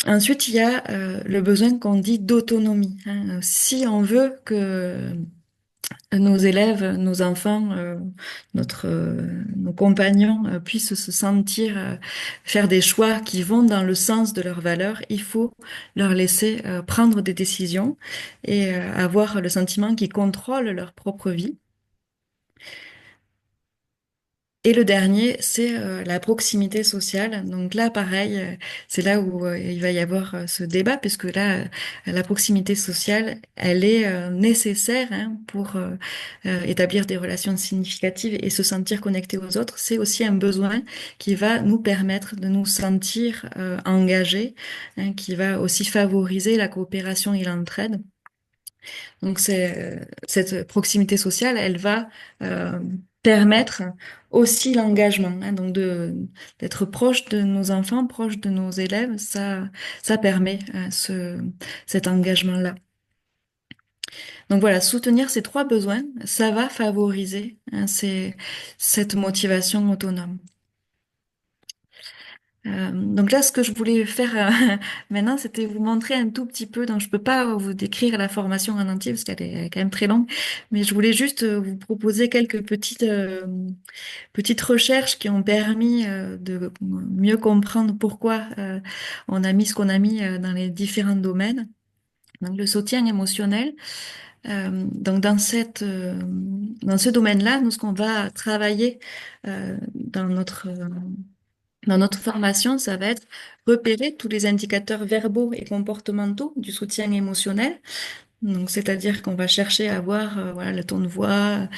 Ensuite, il y a le besoin qu'on dit d'autonomie, hein. Si on veut que nos élèves, nos enfants, nos compagnons puissent se sentir faire des choix qui vont dans le sens de leurs valeurs, il faut leur laisser prendre des décisions et avoir le sentiment qu'ils contrôlent leur propre vie. Et le dernier, c'est la proximité sociale. Donc là, pareil, c'est là où il va y avoir ce débat, puisque là, la proximité sociale, elle est nécessaire, hein, pour établir des relations significatives et se sentir connecté aux autres. C'est aussi un besoin qui va nous permettre de nous sentir engagés, hein, qui va aussi favoriser la coopération et l'entraide. Donc cette proximité sociale, elle va permettre aussi l'engagement, hein, donc d'être proche de nos enfants, proche de nos élèves, ça permet cet engagement-là. Donc voilà, soutenir ces trois besoins, ça va favoriser, hein, cette motivation autonome. Donc là, ce que je voulais faire maintenant, c'était vous montrer un tout petit peu. Donc, je peux pas vous décrire la formation en entier parce qu'elle est quand même très longue, mais je voulais juste vous proposer quelques petites recherches qui ont permis de mieux comprendre pourquoi on a mis ce qu'on a mis dans les différents domaines. Donc, le soutien émotionnel. Donc, dans dans ce domaine-là, nous, ce qu'on va travailler dans notre formation, ça va être repérer tous les indicateurs verbaux et comportementaux du soutien émotionnel. Donc, c'est-à-dire qu'on va chercher à voir voilà, le ton de voix,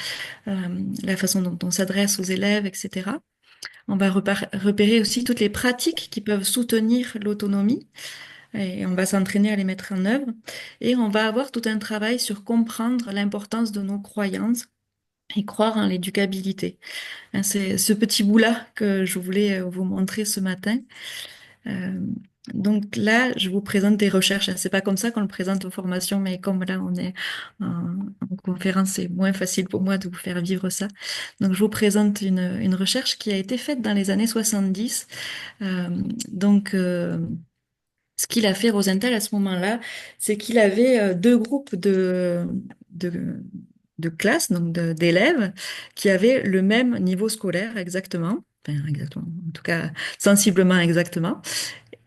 la façon dont on s'adresse aux élèves, etc. On va repérer aussi toutes les pratiques qui peuvent soutenir l'autonomie et on va s'entraîner à les mettre en œuvre. Et on va avoir tout un travail sur comprendre l'importance de nos croyances et croire en l'éducabilité. Hein, c'est ce petit bout-là que je voulais vous montrer ce matin. Euh, donc là, je vous présente des recherches. C'est pas comme ça qu'on le présente aux formations, mais comme là, on est en conférence, c'est moins facile pour moi de vous faire vivre ça. Donc, je vous présente une recherche qui a été faite dans les années 70. Euh, donc, ce qu'il a fait, Rosenthal, à ce moment-là, c'est qu'il avait deux groupes de, de classes, donc d'élèves, qui avaient le même niveau scolaire exactement. Enfin, exactement, en tout cas, sensiblement exactement.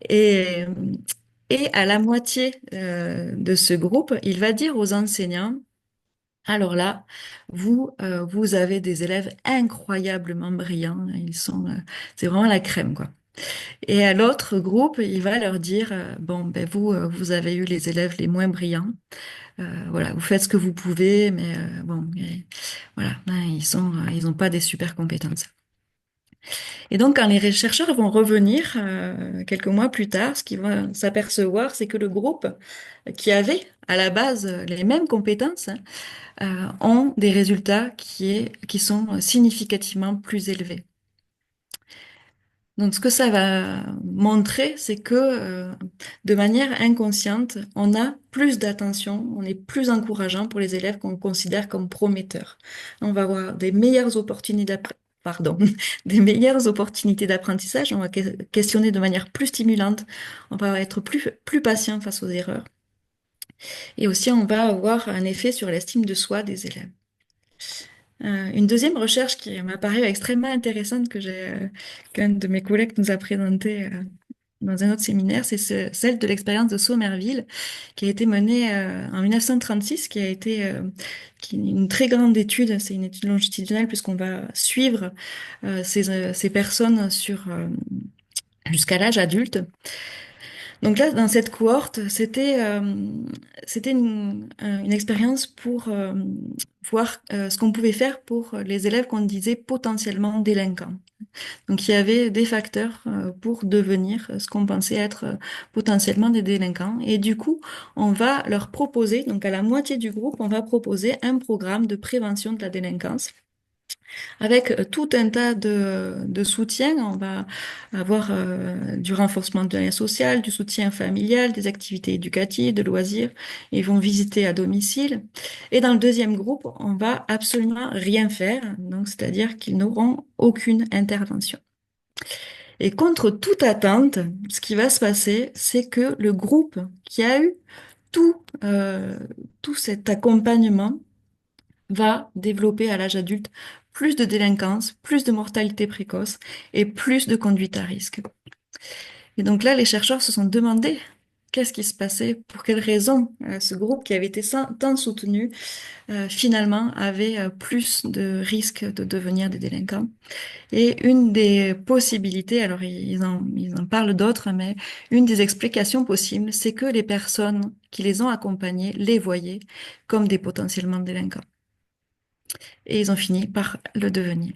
Et, et à la moitié de ce groupe, il va dire aux enseignants, alors là, vous avez des élèves incroyablement brillants. C'est vraiment la crème, quoi. Et à l'autre groupe, il va leur dire, bon, ben vous avez eu les élèves les moins brillants. Voilà, vous faites ce que vous pouvez, mais bon, voilà, hein, ils ont pas des super compétences. Et donc, quand les chercheurs vont revenir quelques mois plus tard, ce qu'ils vont s'apercevoir, c'est que le groupe qui avait à la base les mêmes compétences ont des résultats qui sont significativement plus élevés. Donc, ce que ça va montrer, c'est que de manière inconsciente, on a plus d'attention, on est plus encourageant pour les élèves qu'on considère comme prometteurs. On va avoir des meilleures opportunités pardon, des meilleures opportunités d'apprentissage, on va questionner de manière plus stimulante, on va être plus patient face aux erreurs. Et aussi, on va avoir un effet sur l'estime de soi des élèves. Une deuxième recherche qui m'a paru extrêmement intéressante qu'un de mes collègues nous a présentée dans un autre séminaire, c'est celle de l'expérience de Somerville qui a été menée en 1936, qui a été une très grande étude. C'est une étude longitudinale puisqu'on va suivre ces personnes jusqu'à l'âge adulte. Donc là, dans cette cohorte, c'était une expérience pour voir ce qu'on pouvait faire pour les élèves qu'on disait potentiellement délinquants. Donc il y avait des facteurs pour devenir ce qu'on pensait être potentiellement des délinquants. Et du coup, on va leur proposer, donc à la moitié du groupe, on va proposer un programme de prévention de la délinquance avec tout un tas de soutiens. On va avoir du renforcement de lien social, du soutien familial, des activités éducatives, de loisirs. Ils vont visiter à domicile. Et dans le deuxième groupe, on va absolument rien faire. Donc, c'est-à-dire qu'ils n'auront aucune intervention. Et contre toute attente, ce qui va se passer, c'est que le groupe qui a eu tout cet accompagnement va développer à l'âge adulte plus de délinquance, plus de mortalité précoce et plus de conduite à risque. Et donc là, les chercheurs se sont demandé qu'est-ce qui se passait, pour quelles raisons ce groupe qui avait été tant soutenu, finalement avait plus de risques de devenir des délinquants. Et une des possibilités, alors ils en parlent d'autres, mais une des explications possibles, c'est que les personnes qui les ont accompagnés les voyaient comme des potentiellement délinquants. Et ils ont fini par le devenir.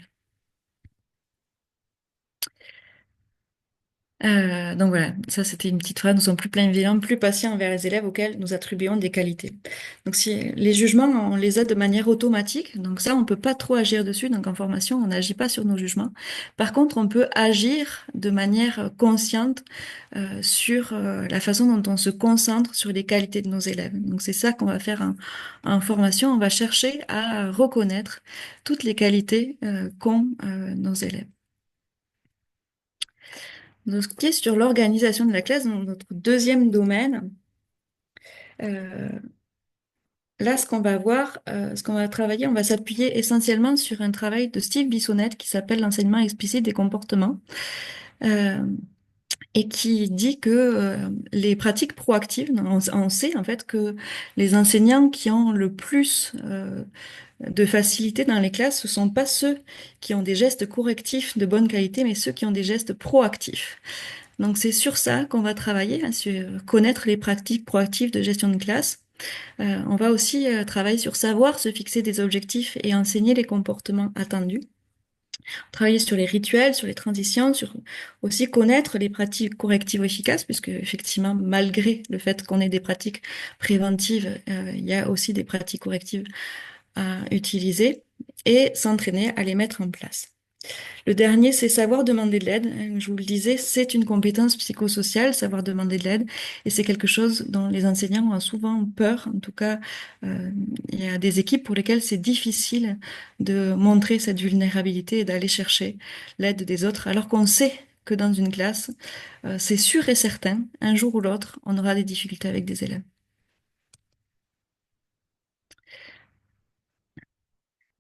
Donc voilà, ça c'était une petite phrase. Nous sommes plus bienveillants, plus patients envers les élèves auxquels nous attribuons des qualités. Donc si les jugements, on les a de manière automatique. Donc ça, on peut pas trop agir dessus. Donc en formation, on n'agit pas sur nos jugements. Par contre, on peut agir de manière consciente sur la façon dont on se concentre sur les qualités de nos élèves. Donc c'est ça qu'on va faire en formation. On va chercher à reconnaître toutes les qualités qu'ont nos élèves. Donc, ce qui est sur l'organisation de la classe, dans notre deuxième domaine, euh, là, ce qu'on va voir, ce qu'on va travailler, on va s'appuyer essentiellement sur un travail de Steve Bissonnette qui s'appelle l'enseignement explicite des comportements. Euh, et qui dit que les pratiques proactives, on sait en fait que les enseignants qui ont le plus de facilité dans les classes, ce sont pas ceux qui ont des gestes correctifs de bonne qualité, mais ceux qui ont des gestes proactifs. Donc c'est sur ça qu'on va travailler, hein, sur connaître les pratiques proactives de gestion de classe. On va aussi travailler sur savoir se fixer des objectifs et enseigner les comportements attendus. Travailler sur les rituels, sur les transitions, sur aussi connaître les pratiques correctives efficaces, puisque effectivement, malgré le fait qu'on ait des pratiques préventives, il y a aussi des pratiques correctives à utiliser et s'entraîner à les mettre en place. Le dernier, c'est savoir demander de l'aide. Je vous le disais, c'est une compétence psychosociale, savoir demander de l'aide, et c'est quelque chose dont les enseignants ont souvent peur. En tout cas, il y a des équipes pour lesquelles c'est difficile de montrer cette vulnérabilité et d'aller chercher l'aide des autres, alors qu'on sait que dans une classe, c'est sûr et certain, un jour ou l'autre, on aura des difficultés avec des élèves.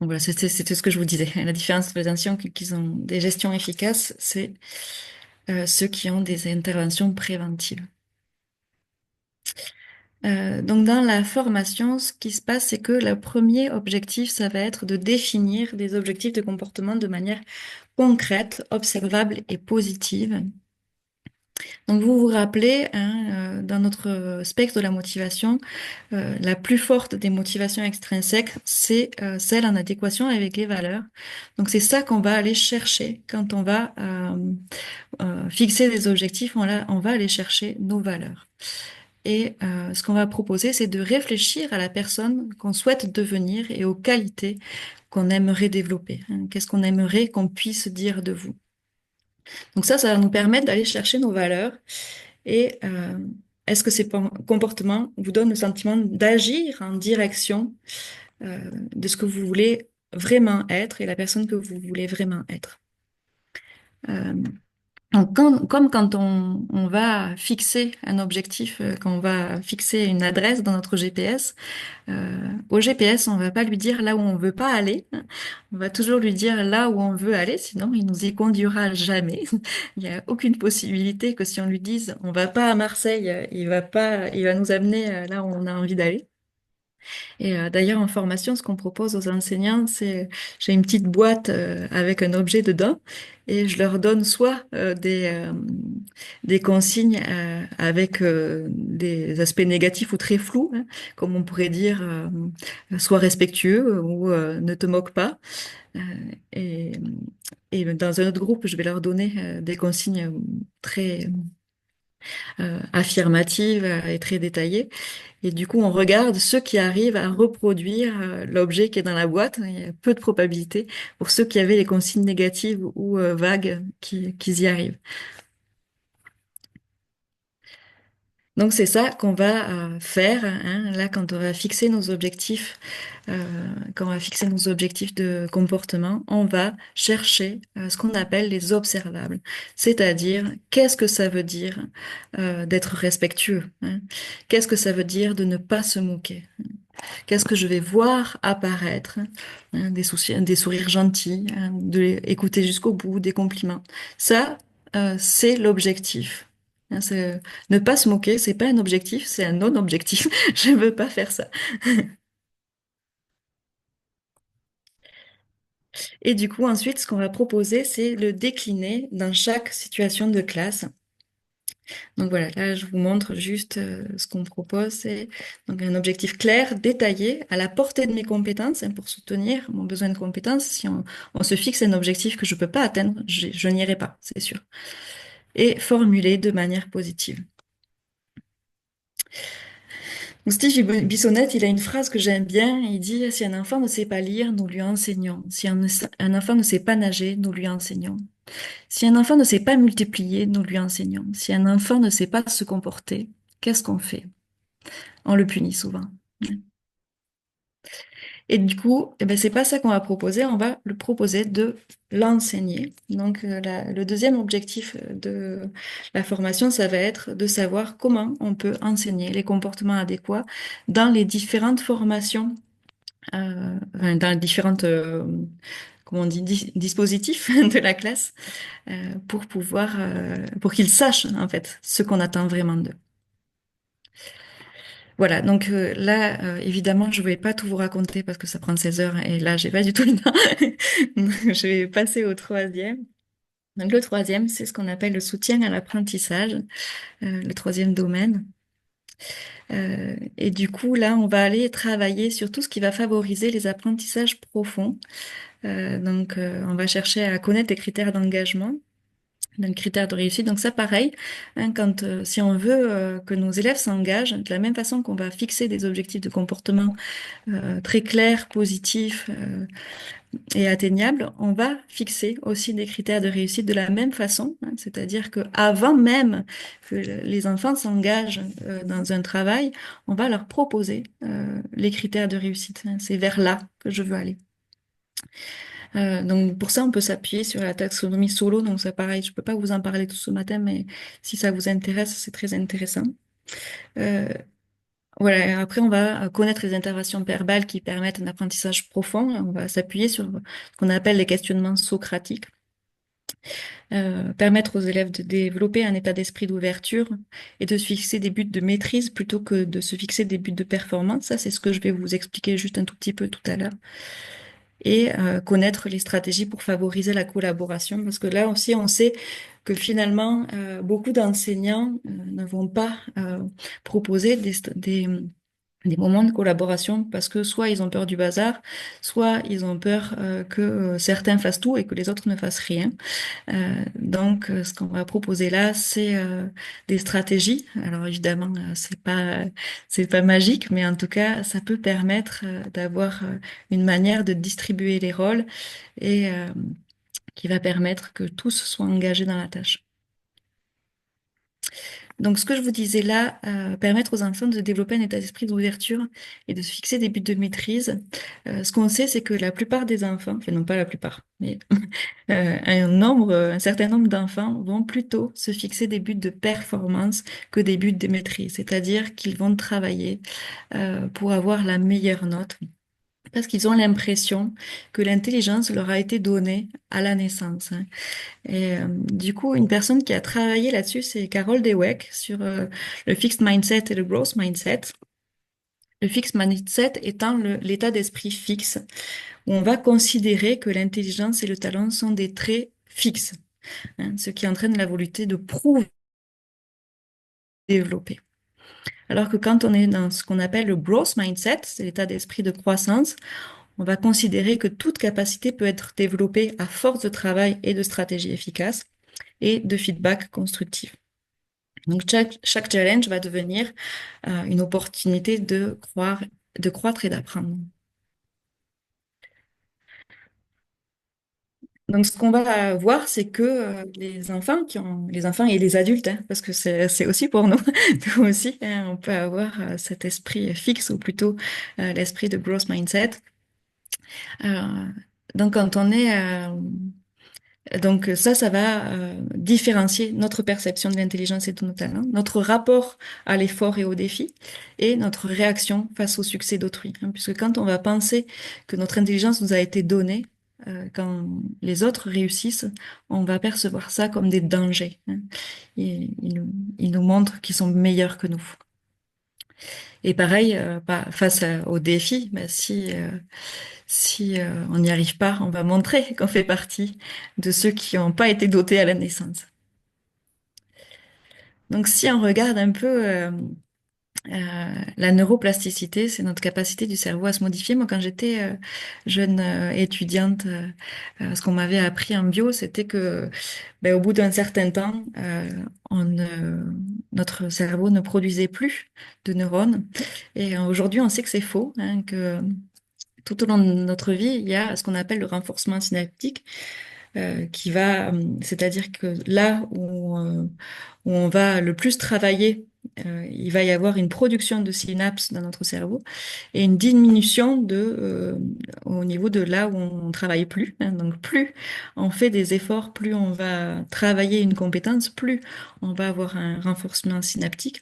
Donc voilà, c'était ce que je vous disais. La différence entre les enseignants qui ont des gestions efficaces, c'est ceux qui ont des interventions préventives. Donc dans la formation, ce qui se passe, c'est que le premier objectif, ça va être de définir des objectifs de comportement de manière concrète, observable et positive. Donc vous vous rappelez, hein, dans notre spectre de la motivation, la plus forte des motivations extrinsèques, c'est celle en adéquation avec les valeurs. Donc c'est ça qu'on va aller chercher quand on va fixer des objectifs, on va aller chercher nos valeurs. Et ce qu'on va proposer, c'est de réfléchir à la personne qu'on souhaite devenir et aux qualités qu'on aimerait développer, hein. Qu'est-ce qu'on aimerait qu'on puisse dire de vous? Donc ça va nous permettre d'aller chercher nos valeurs et est-ce que ces comportements vous donnent le sentiment d'agir en direction de ce que vous voulez vraiment être et la personne que vous voulez vraiment être? Euh, Donc, comme quand on va fixer un objectif, quand on va fixer une adresse dans notre GPS, au GPS, on va pas lui dire là où on veut pas aller. On va toujours lui dire là où on veut aller, sinon il nous y conduira jamais. Il n'y a aucune possibilité que si on lui dise on va pas à Marseille, il va nous amener là où on a envie d'aller. Et d'ailleurs, en formation, ce qu'on propose aux enseignants, c'est j'ai une petite boîte avec un objet dedans et je leur donne soit des consignes avec des aspects négatifs ou très flous, hein, comme on pourrait dire sois respectueux ou ne te moque pas. Euh, et, et dans un autre groupe, je vais leur donner des consignes très affirmatives et très détaillées. Et du coup, on regarde ceux qui arrivent à reproduire l'objet qui est dans la boîte. Il y a peu de probabilité pour ceux qui avaient les consignes négatives ou vagues qu'ils y arrivent. Donc c'est ça qu'on va faire, hein, là quand on va fixer nos objectifs, quand on va fixer nos objectifs de comportement, on va chercher ce qu'on appelle les observables, c'est-à-dire qu'est-ce que ça veut dire d'être respectueux, hein, qu'est-ce que ça veut dire de ne pas se moquer. Qu'est-ce que je vais voir apparaître? Hein, des sourires gentils, hein, de écouter jusqu'au bout, des compliments. Ça, c'est l'objectif. Hein, ne pas se moquer, c'est pas un objectif, c'est un non-objectif. Je veux pas faire ça. Et du coup, ensuite, ce qu'on va proposer, c'est le décliner dans chaque situation de classe. Donc voilà, là, je vous montre juste ce qu'on propose. C'est donc un objectif clair, détaillé, à la portée de mes compétences, hein, pour soutenir mon besoin de compétences. Si on se fixe un objectif que je ne peux pas atteindre, je n'irai pas, c'est sûr. Et formulé de manière positive. Donc Steve Bissonnette, il a une phrase que j'aime bien. Il dit, si un enfant ne sait pas lire, nous lui enseignons. Si un enfant ne sait pas nager, nous lui enseignons. Si un enfant ne sait pas multiplier, nous lui enseignons. Si un enfant ne sait pas se comporter, qu'est-ce qu'on fait? On le punit souvent. Et du coup, eh ben, c'est pas ça qu'on va proposer, on va le proposer de l'enseigner. Donc, le deuxième objectif de la formation, ça va être de savoir comment on peut enseigner les comportements adéquats dans les différentes formations, enfin, dans les différentes comment on dit, dispositif de la classe pour qu'ils sachent en fait ce qu'on attend vraiment d'eux. Voilà, donc là, évidemment, je vais pas tout vous raconter parce que ça prend 16 heures et là, j'ai pas du tout le temps. Donc, je vais passer au troisième. Donc, le troisième, c'est ce qu'on appelle le soutien à l'apprentissage, le troisième domaine. Et du coup, là, on va aller travailler sur tout ce qui va favoriser les apprentissages profonds. On va chercher à connaître les critères d'engagement, les critères de réussite. Donc ça, pareil, hein, si on veut que nos élèves s'engagent, de la même façon qu'on va fixer des objectifs de comportement très clairs, positifs et atteignables, on va fixer aussi des critères de réussite de la même façon. Hein, c'est-à-dire que avant même que les enfants s'engagent dans un travail, on va leur proposer les critères de réussite. Hein. C'est vers là que je veux aller. Donc pour ça, on peut s'appuyer sur la taxonomie Solo. Donc ça, pareil, je peux pas vous en parler tout ce matin, mais si ça vous intéresse, c'est très intéressant. Euh, voilà. Après, on va connaître les interventions verbales qui permettent un apprentissage profond. On va s'appuyer sur ce qu'on appelle les questionnements socratiques. Permettre aux élèves de développer un état d'esprit d'ouverture et de se fixer des buts de maîtrise plutôt que de se fixer des buts de performance. Ça, c'est ce que je vais vous expliquer juste un tout petit peu tout à l'heure. Et connaître les stratégies pour favoriser la collaboration, parce que là aussi, on sait que finalement, beaucoup d'enseignants ne vont pas proposer des moments de collaboration parce que soit ils ont peur du bazar, soit ils ont peur que certains fassent tout et que les autres ne fassent rien. Ce qu'on va proposer là, c'est des stratégies. Alors évidemment, c'est pas magique, mais en tout cas, ça peut permettre d'avoir une manière de distribuer les rôles et qui va permettre que tous soient engagés dans la tâche. Donc, ce que je vous disais là, permettre aux enfants de développer un état d'esprit d'ouverture et de se fixer des buts de maîtrise. Ce qu'on sait, c'est que la plupart des enfants, enfin non pas la plupart, mais un certain nombre d'enfants vont plutôt se fixer des buts de performance que des buts de maîtrise. C'est-à-dire qu'ils vont travailler pour avoir la meilleure note parce qu'ils ont l'impression que l'intelligence leur a été donnée à la naissance. Hein. Et du coup, une personne qui a travaillé là-dessus, c'est Carol Dweck sur le fixed mindset et le growth mindset. Le fixed mindset étant l'état d'esprit fixe, où on va considérer que l'intelligence et le talent sont des traits fixes, hein, ce qui entraîne la volonté de prouver, développer. Alors que quand on est dans ce qu'on appelle le growth mindset, c'est l'état d'esprit de croissance, on va considérer que toute capacité peut être développée à force de travail et de stratégie efficace et de feedback constructif. Donc chaque challenge va devenir une opportunité de croître et d'apprendre. Donc ce qu'on va voir, c'est que les enfants et les adultes, hein, parce que c'est aussi pour nous, nous aussi, hein, on peut avoir cet esprit fixe ou plutôt l'esprit de growth mindset. Euh, donc quand on est Donc ça va différencier notre perception de l'intelligence et de nos talents, notre rapport à l'effort et au défi, et notre réaction face au succès d'autrui. Hein, puisque quand on va penser que notre intelligence nous a été donnée, quand les autres réussissent, on va percevoir ça comme des dangers. Hein. Ils nous montrent qu'ils sont meilleurs que nous. Et pareil, face aux défis, si on n'y arrive pas, on va montrer qu'on fait partie de ceux qui n'ont pas été dotés à la naissance. Donc si on regarde un peu la neuroplasticité, c'est notre capacité du cerveau à se modifier. Moi, quand j'étais jeune étudiante, ce qu'on m'avait appris en bio, c'était que au bout d'un certain temps, notre cerveau ne produisait plus de neurones. Et aujourd'hui, on sait que c'est faux, hein, que tout au long de notre vie, il y a ce qu'on appelle le renforcement synaptique, c'est-à-dire que là où on va le plus travailler, il va y avoir une production de synapses dans notre cerveau et une diminution au niveau de là où on travaille plus. Hein. Donc plus on fait des efforts, plus on va travailler une compétence, plus on va avoir un renforcement synaptique.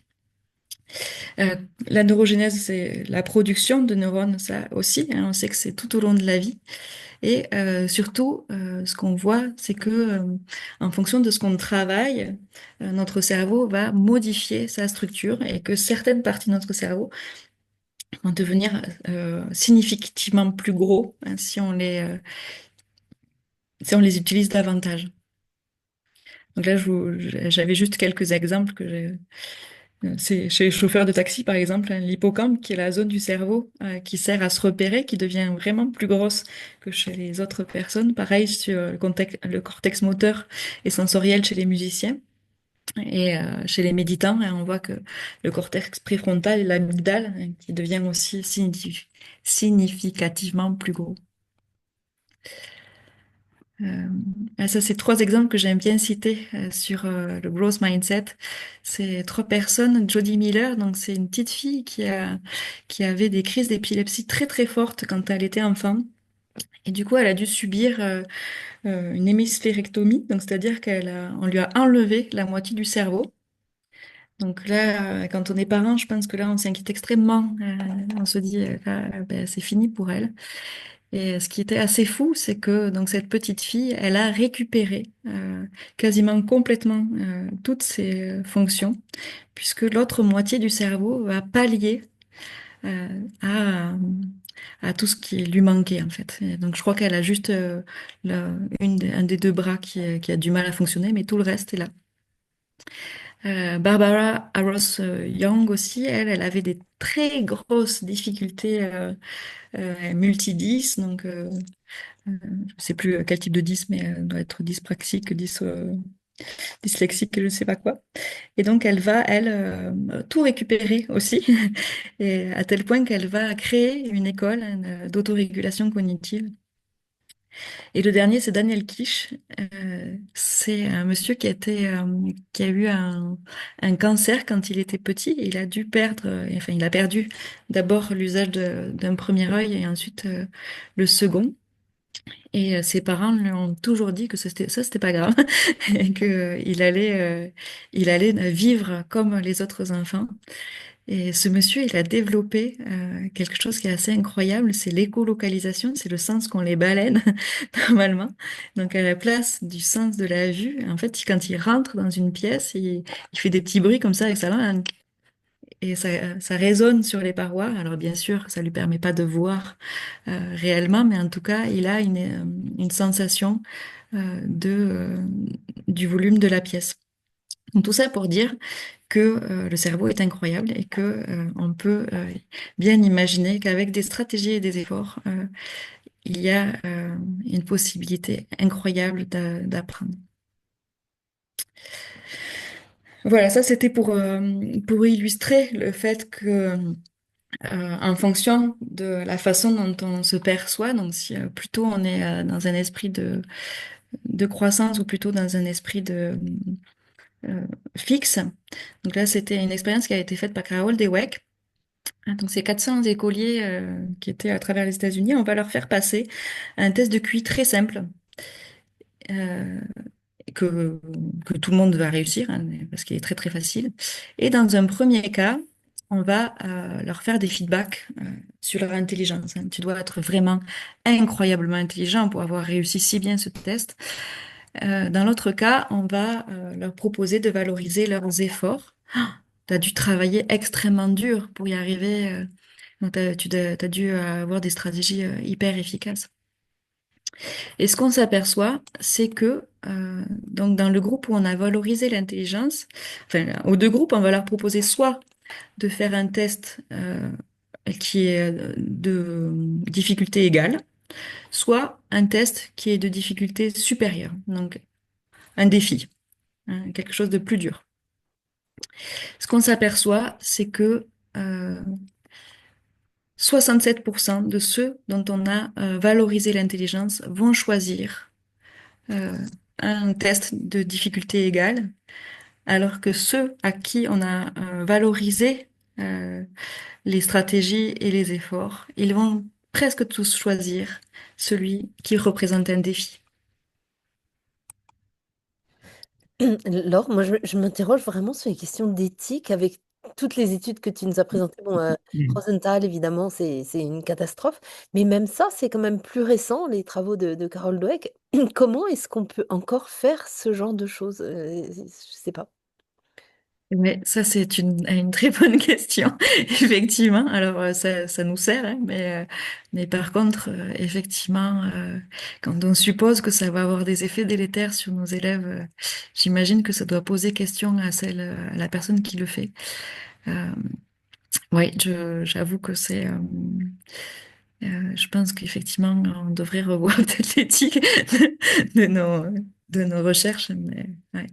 La neurogénèse, c'est la production de neurones, ça aussi. Hein, on sait que c'est tout au long de la vie. Et surtout, ce qu'on voit, c'est que en fonction de ce qu'on travaille, notre cerveau va modifier sa structure et que certaines parties de notre cerveau vont devenir significativement plus gros hein, si on les utilise davantage. Donc là, j'avais juste quelques exemples que j'ai. C'est chez les chauffeurs de taxi, par exemple, hein, l'hippocampe, qui est la zone du cerveau qui sert à se repérer, qui devient vraiment plus grosse que chez les autres personnes. Pareil sur le cortex moteur et sensoriel chez les musiciens. Et chez les méditants, hein, on voit que le cortex préfrontal et l'amygdale, hein, qui devient aussi significativement plus gros. Ça, c'est trois exemples que j'aime bien citer sur le growth mindset. C'est trois personnes. Jodie Miller, donc c'est une petite fille qui avait des crises d'épilepsie très très fortes quand elle était enfant. Et du coup, elle a dû subir une hémisphérectomie, donc c'est-à-dire on lui a enlevé la moitié du cerveau. Donc là, quand on est parent, je pense que là, on s'inquiète extrêmement. On se dit, là, ben, c'est fini pour elle. Et ce qui était assez fou, c'est que donc cette petite fille, elle a récupéré quasiment complètement toutes ses fonctions, puisque l'autre moitié du cerveau va pallier euh, à, à tout ce qui lui manquait en fait. Et donc je crois qu'elle a juste un des deux bras qui a du mal à fonctionner, mais tout le reste est là. Barbara Arros Young aussi, elle avait des très grosses difficultés multi-10, donc je ne sais plus quel type de 10, mais elle doit être dyspraxique, dyslexique, je ne sais pas quoi. Et donc elle va, elle, tout récupérer aussi, et à tel point qu'elle va créer une école d'autorégulation cognitive. Et le dernier, c'est Daniel Kish. C'est un monsieur qui a eu un cancer quand il était petit. Il a dû perdre, enfin, il a perdu d'abord l'usage d'un premier œil et ensuite le second. Et ses parents lui ont toujours dit que c'était pas grave et que il allait vivre comme les autres enfants. Et ce monsieur, il a développé quelque chose qui est assez incroyable, c'est l'écolocalisation, c'est le sens qu'ont les baleines normalement. Donc à la place du sens de la vue, en fait, quand il rentre dans une pièce, il fait des petits bruits comme ça avec sa langue et ça résonne sur les parois. Alors bien sûr, ça lui permet pas de voir réellement, mais en tout cas, il a une sensation du volume de la pièce. Donc, tout ça pour dire que le cerveau est incroyable et que on peut bien imaginer qu'avec des stratégies et des efforts, il y a une possibilité incroyable d'apprendre. Voilà, ça c'était pour illustrer le fait que en fonction de la façon dont on se perçoit, donc si plutôt on est dans un esprit de croissance ou plutôt dans un esprit de euh, fixe. Donc là, c'était une expérience qui a été faite par Carol Dweck. Donc ces 400 écoliers qui étaient à travers les États-Unis, on va leur faire passer un test de QI très simple euh, que, que tout le monde va réussir hein, parce qu'il est très très facile. Et dans un premier cas, on va leur faire des feedbacks sur leur intelligence. Hein. Tu dois être vraiment incroyablement intelligent pour avoir réussi si bien ce test. Dans l'autre cas, on va leur proposer de valoriser leurs efforts. Tu as dû travailler extrêmement dur pour y arriver. Donc, t'as dû avoir des stratégies hyper efficaces. Et ce qu'on s'aperçoit, c'est que donc dans le groupe où on a valorisé l'intelligence, enfin, aux deux groupes, on va leur proposer soit de faire un test qui est de difficulté égale, soit un test qui est de difficulté supérieure, donc un défi, hein, quelque chose de plus dur. Ce qu'on s'aperçoit, c'est que 67% de ceux dont on a valorisé l'intelligence vont choisir euh, un test de difficulté égale, alors que ceux à qui on a valorisé euh, les stratégies et les efforts, ils vont presque tous choisir celui qui représente un défi. Laure, moi je m'interroge vraiment sur les questions d'éthique avec toutes les études que tu nous as présentées, bon, Rosenthal, évidemment, c'est une catastrophe, mais même ça, c'est quand même plus récent, les travaux de Carol Dweck. Comment est-ce qu'on peut encore faire ce genre de choses? Je sais pas. Mais ça, c'est une très bonne question, effectivement. Alors, ça nous sert, hein, mais par contre, effectivement, quand on suppose que ça va avoir des effets délétères sur nos élèves, j'imagine que ça doit poser question à la personne qui le fait. Euh, oui, j'avoue que je pense qu'effectivement, on devrait revoir peut-être l'éthique de de nos recherches, mais ouais.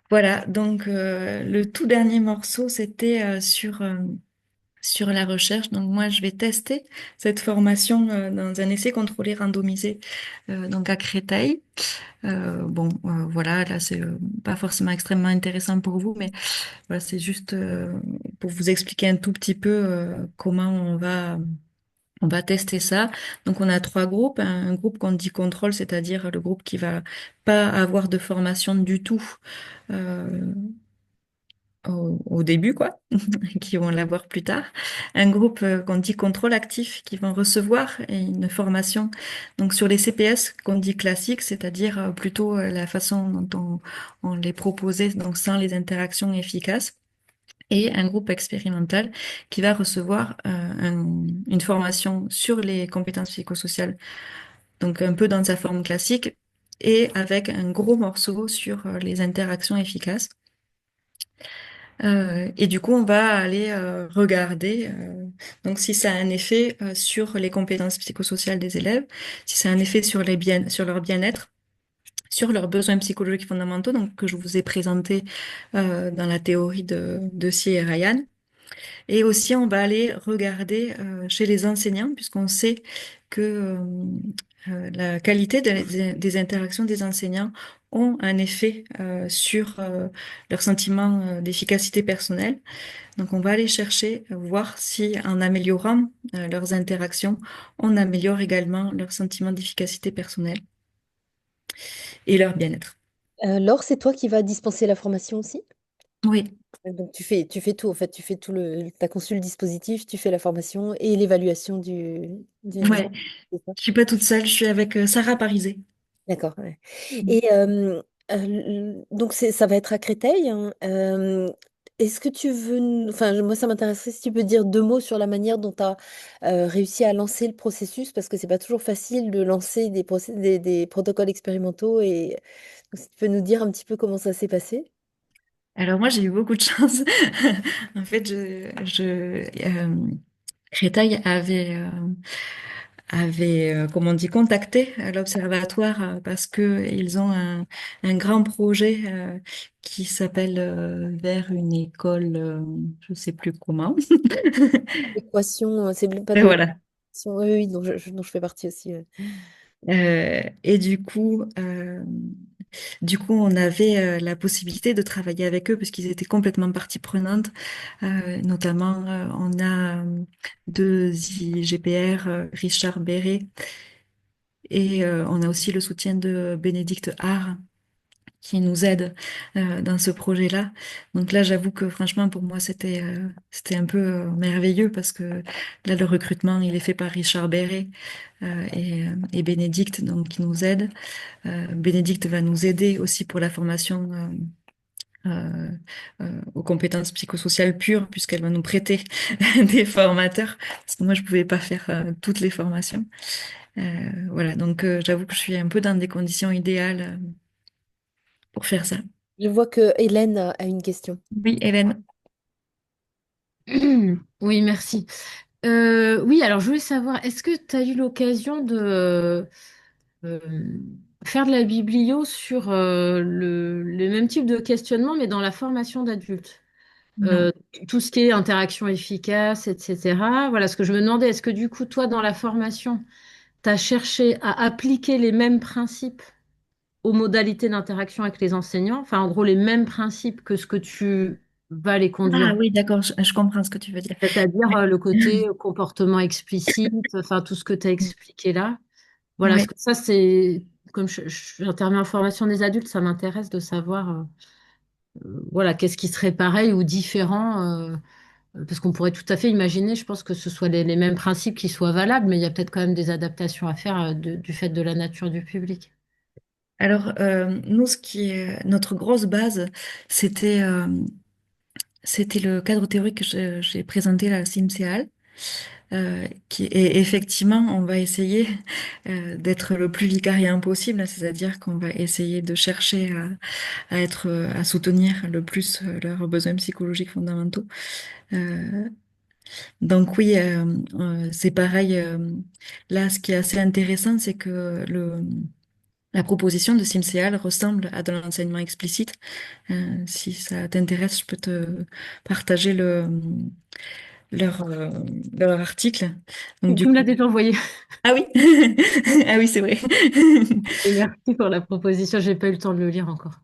Voilà, donc le tout dernier morceau, c'était sur la recherche. Donc moi, je vais tester cette formation dans un essai contrôlé randomisé donc à Créteil. Voilà, là, c'est pas forcément extrêmement intéressant pour vous, mais voilà, c'est juste pour vous expliquer un tout petit peu comment on va tester ça. Donc, on a trois groupes. Un groupe qu'on dit contrôle, c'est-à-dire le groupe qui va pas avoir de formation du tout. Euh, au début, quoi, qui vont l'avoir plus tard. Un groupe qu'on dit contrôle actif, qui vont recevoir une formation donc sur les CPS qu'on dit classiques, c'est-à-dire plutôt la façon dont on les proposait, donc sans les interactions efficaces. Et un groupe expérimental qui va recevoir une formation sur les compétences psychosociales, donc un peu dans sa forme classique, et avec un gros morceau sur les interactions efficaces. Et du coup, on va aller regarder donc si ça a un effet sur les compétences psychosociales des élèves, si ça a un effet sur sur leur bien-être, sur leurs besoins psychologiques fondamentaux, donc que je vous ai présenté dans la théorie de Si et Ryan. Et aussi, on va aller regarder chez les enseignants, puisqu'on sait que la qualité des interactions des enseignants ont un effet sur leur sentiment d'efficacité personnelle. Donc, on va aller chercher, voir si en améliorant leurs interactions, on améliore également leur sentiment d'efficacité personnelle et leur bien-être. Laure, c'est toi qui vas dispenser la formation aussi? Oui, Donc tu fais tout, en fait, tu fais tout t'as conçu le dispositif, tu fais la formation et l'évaluation du ouais. dispositif. C'est ça. Je suis pas toute seule, je suis avec Sarah Parisé. D'accord, ouais. Et donc ça va être à Créteil, hein. Est-ce que tu veux, enfin moi ça m'intéresserait si tu peux dire deux mots sur la manière dont tu as réussi à lancer le processus, parce que c'est pas toujours facile de lancer des protocoles expérimentaux, et donc, si tu peux nous dire un petit peu comment ça s'est passé. Alors moi, j'ai eu beaucoup de chance. En fait, Créteil avait comme on dit, contacté l'observatoire parce que ils ont un grand projet qui s'appelle Vers une école, je sais plus comment. Équation, c'est pas Et de voilà. oui, oui, dont je fais partie aussi. Ouais. Et du coup, on avait la possibilité de travailler avec eux parce qu'ils étaient complètement partie prenante. Notamment, on a deux IGPR, Richard Béret, et on a aussi le soutien de Bénédicte Haar qui nous aide dans ce projet-là. Donc là, j'avoue que franchement, pour moi, c'était un peu merveilleux parce que là, le recrutement, il est fait par Richard Béret et Bénédicte, donc qui nous aide. Bénédicte va nous aider aussi pour la formation aux compétences psychosociales pures, puisqu'elle va nous prêter des formateurs. Parce que moi, je pouvais pas faire toutes les formations. Voilà, donc j'avoue que je suis un peu dans des conditions idéales pour faire ça. Je vois que Hélène a une question. Oui, Hélène. Oui, merci. Oui, alors je voulais savoir, est-ce que tu as eu l'occasion de euh, faire de la biblio sur le même type de questionnement, mais dans la formation d'adultes? Non. Euh, tout ce qui est interaction efficace, etc. Voilà, ce que je me demandais, est-ce que du coup, toi, dans la formation, tu as cherché à appliquer les mêmes principes aux modalités d'interaction avec les enseignants? Enfin, en gros, les mêmes principes que ce que tu vas les Ah conduire. oui, d'accord, je comprends ce que tu veux dire. C'est-à-dire Oui, le côté comportement explicite, enfin tout ce que tu as expliqué là. Voilà, oui. est-ce que ça comme j'interviens en formation des adultes, ça m'intéresse de savoir, voilà, qu'est-ce qui serait pareil ou différent, parce qu'on pourrait tout à fait imaginer, je pense que ce soit les mêmes principes qui soient valables, mais il y a peut-être quand même des adaptations à faire, du fait de la nature du public. Alors, nous, ce qui est notre grosse base, c'était c'était le cadre théorique que j'ai présenté à la CIMSEAL. Et effectivement, on va essayer d'être le plus vicarien possible, c'est-à-dire qu'on va essayer de chercher à soutenir le plus leurs besoins psychologiques fondamentaux. Euh, donc oui, c'est pareil. Là, ce qui est assez intéressant, c'est que la proposition de SimCal ressemble à de l'enseignement explicite. Si ça t'intéresse, je peux te partager leur, euh, leur article. Donc Tu du me coup, l'as déjà envoyé. ah oui, ah oui, c'est vrai. Et merci pour la proposition, j'ai pas eu le temps de le lire encore.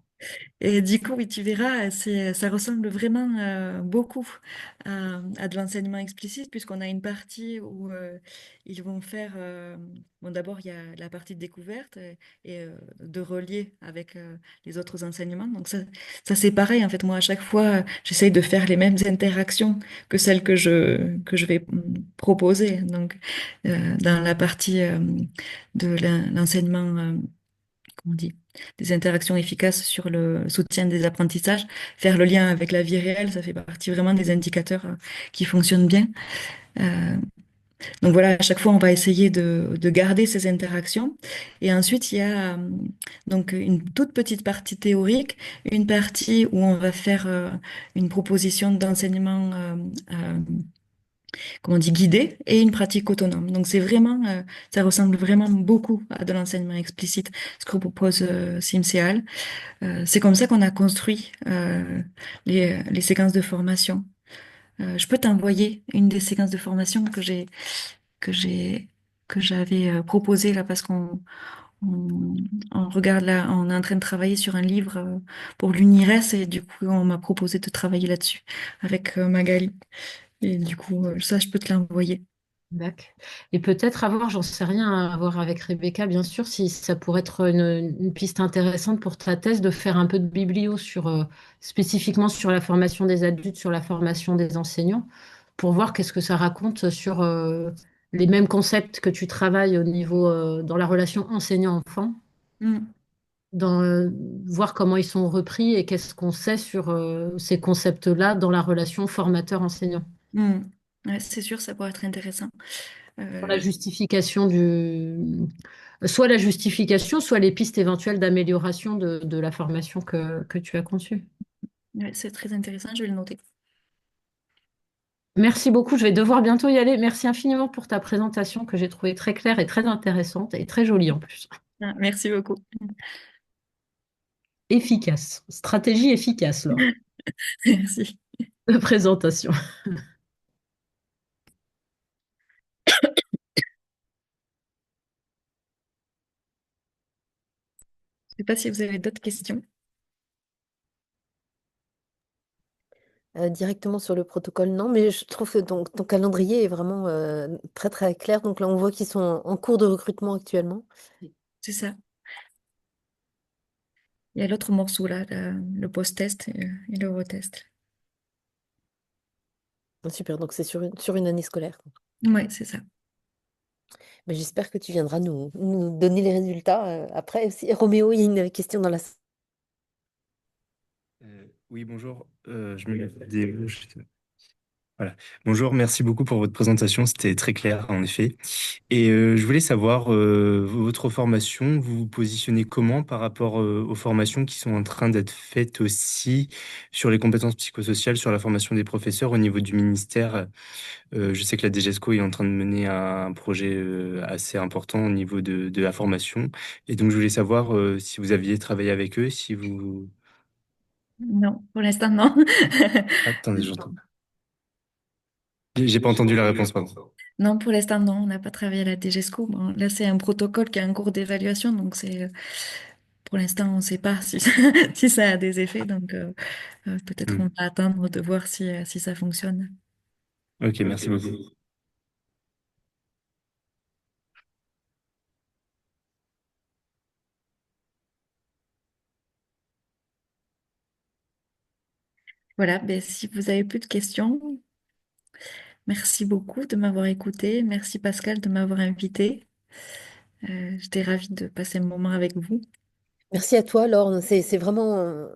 Et du coup, oui, tu verras, ça ressemble vraiment beaucoup à de l'enseignement explicite, puisqu'on a une partie où ils vont faire. Bon, d'abord, il y a la partie de découverte de relier avec les autres enseignements. Donc, ça c'est pareil. En fait, moi, à chaque fois, j'essaye de faire les mêmes interactions que celles que je vais proposer. Donc, dans la partie de l'enseignement. Comment on dit, des interactions efficaces sur le soutien des apprentissages, faire le lien avec la vie réelle, ça fait partie vraiment des indicateurs qui fonctionnent bien. Euh, donc voilà, à chaque fois, on va essayer de garder ces interactions. Et ensuite, il y a donc une toute petite partie théorique, une partie où on va faire une proposition d'enseignement comment on dit, guidée et une pratique autonome. Donc c'est vraiment, ça ressemble vraiment beaucoup à de l'enseignement explicite, ce que propose SimCal. C'est comme ça qu'on a construit les séquences de formation. Je peux t'envoyer une des séquences de formation que j'ai que j'avais proposées là parce on, on regarde là, on est en train de travailler sur un livre pour l'UNIRES et du coup on m'a proposé de travailler là-dessus avec Magali. Et du coup ça je peux te l'envoyer. D'accord. Et peut-être avoir, j'en sais rien, à voir avec Rebecca, bien sûr, si ça pourrait être une piste intéressante pour ta thèse, de faire un peu de biblio sur, spécifiquement sur la formation des adultes, sur la formation des enseignants, pour voir qu'est-ce que ça raconte sur les mêmes concepts que tu travailles au niveau, dans la relation enseignant-enfant, Mm, dans, voir comment ils sont repris et qu'est-ce qu'on sait sur ces concepts-là dans la relation formateur-enseignant. mm. Ouais, c'est sûr, ça pourrait être intéressant. Sur la Euh, justification soit la justification, soit les pistes éventuelles d'amélioration de la formation que tu as conçue. ouais, c'est très intéressant, je vais le noter. Merci beaucoup, je vais devoir bientôt y aller. Merci infiniment pour ta présentation que j'ai trouvée très claire et très intéressante et très jolie en plus. Ah, merci beaucoup. Efficace, stratégie efficace, Laure, Merci. de présentation. Je ne sais pas si vous avez d'autres questions. Directement sur le protocole, non, mais je trouve que ton calendrier est vraiment très très clair. Donc là, on voit qu'ils sont en cours de recrutement actuellement. C'est ça. Il y a l'autre morceau là, le post-test et le retest. Super, donc c'est sur une année scolaire. Ouais, c'est ça. Mais j'espère que tu viendras nous donner les résultats après aussi. Roméo, il y a une question dans la salle. Oui, bonjour. Je me débouche. Voilà. Bonjour, merci beaucoup pour votre présentation. C'était très clair, en effet. Et je voulais savoir, votre formation, vous vous positionnez comment par rapport aux formations qui sont en train d'être faites aussi sur les compétences psychosociales, sur la formation des professeurs au niveau du ministère. Je sais que la DGESCO est en train de mener un projet assez important au niveau de la formation. Et donc, je voulais savoir si vous aviez travaillé avec eux, si vous... Non, pour l'instant, non. Attendez, j'entends. J'ai pas entendu la réponse, pardon. Non, pour l'instant, non. On n'a pas travaillé à la DGESCO. Bon, là, c'est un protocole qui est en cours d'évaluation. Donc, pour l'instant, on ne sait pas si, si ça a des effets. Donc, peut-être on Hmm. va attendre de voir si ça fonctionne. Ok, merci beaucoup. Voilà, ben, si vous avez plus de questions, merci beaucoup de m'avoir écouté. Merci Pascal de m'avoir invité. J'étais ravie de passer un moment avec vous. Merci à toi, Laure. C'est vraiment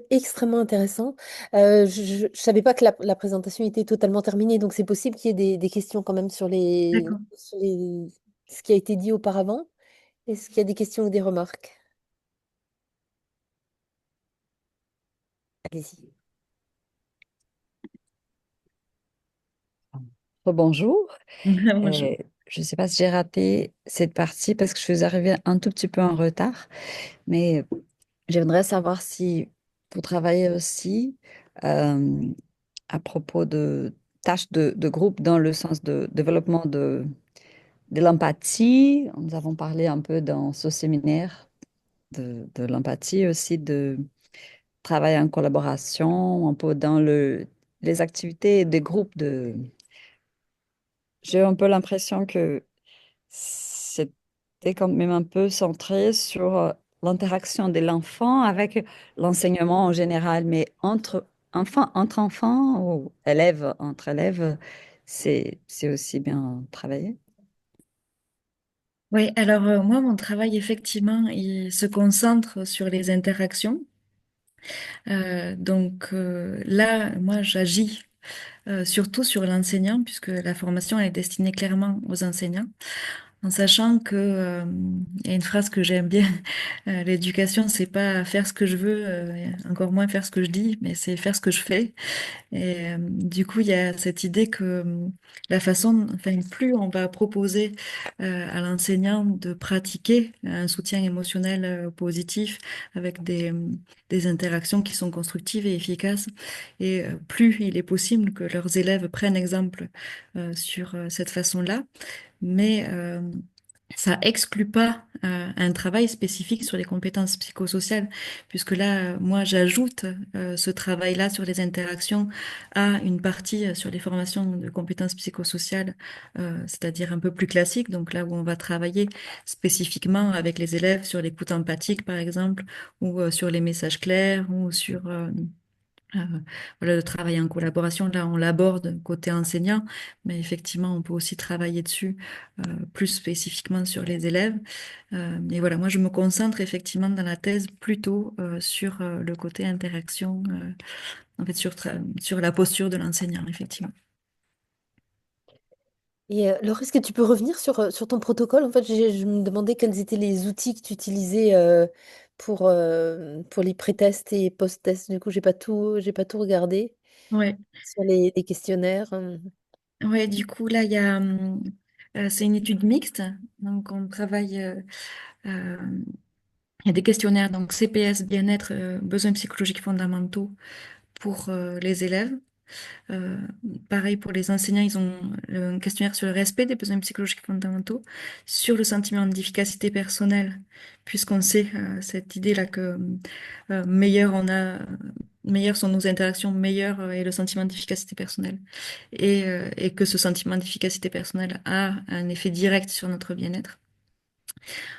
extrêmement intéressant. Je ne savais pas que la présentation était totalement terminée, donc c'est possible qu'il y ait des questions quand même D'accord. sur ce qui a été dit auparavant. Est-ce qu'il y a des questions ou des remarques? Allez-y. Bonjour. Bonjour. Je ne sais pas si j'ai raté cette partie parce que je suis arrivée un tout petit peu en retard, mais j'aimerais savoir si vous travaillez aussi euh, à propos de tâches de groupe dans le sens de développement de l'empathie. Nous avons parlé un peu dans ce séminaire de l'empathie aussi, de travail en collaboration, un peu dans les activités des groupes de... J'ai un peu l'impression que c'était quand même un peu centré sur l'interaction de l'enfant avec l'enseignement en général, mais entre enfants ou élèves entre élèves, c'est aussi bien travaillé. Oui, alors moi, mon travail, effectivement, il se concentre sur les interactions. Là, moi, j'agis surtout sur l'enseignant, puisque la formation elle est destinée clairement aux enseignants, en sachant que il y a une phrase que j'aime bien, l'éducation, c'est pas faire ce que je veux, encore moins faire ce que je dis, mais c'est faire ce que je fais. Et du coup, il y a cette idée que la façon, enfin, plus on va proposer à l'enseignant de pratiquer un soutien émotionnel positif avec des interactions qui sont constructives et efficaces, et plus il est possible que leurs élèves prennent exemple sur cette façon-là, mais ça exclut pas un travail spécifique sur les compétences psychosociales, puisque là, moi, j'ajoute ce travail-là sur les interactions à une partie sur les formations de compétences psychosociales, c'est-à-dire un peu plus classique, donc là où on va travailler spécifiquement avec les élèves sur l'écoute empathique, par exemple, ou sur les messages clairs, ou sur euh, voilà, le travail en collaboration, là, on l'aborde côté enseignant, mais effectivement, on peut aussi travailler dessus plus spécifiquement sur les élèves. Et voilà, moi, je me concentre effectivement dans la thèse plutôt sur le côté interaction, en fait, sur la posture de l'enseignant, effectivement. Et Laure, est-ce que tu peux revenir sur ton protocole? En fait, je me demandais quels étaient les outils que tu utilisais pour les pré-tests et post-tests. Du coup, j'ai pas tout regardé Ouais, sur les questionnaires. ouais, du coup, là, c'est une étude mixte, donc on travaille, euh, il y a des questionnaires, donc CPS, bien-être, besoins psychologiques fondamentaux pour les élèves. Euh, Pareil pour les enseignants, ils ont un questionnaire sur le respect des besoins psychologiques fondamentaux, sur le sentiment d'efficacité personnelle, puisqu'on sait cette idée-là que meilleures sont nos interactions, meilleur est le sentiment d'efficacité personnelle, et que ce sentiment d'efficacité personnelle a un effet direct sur notre bien-être.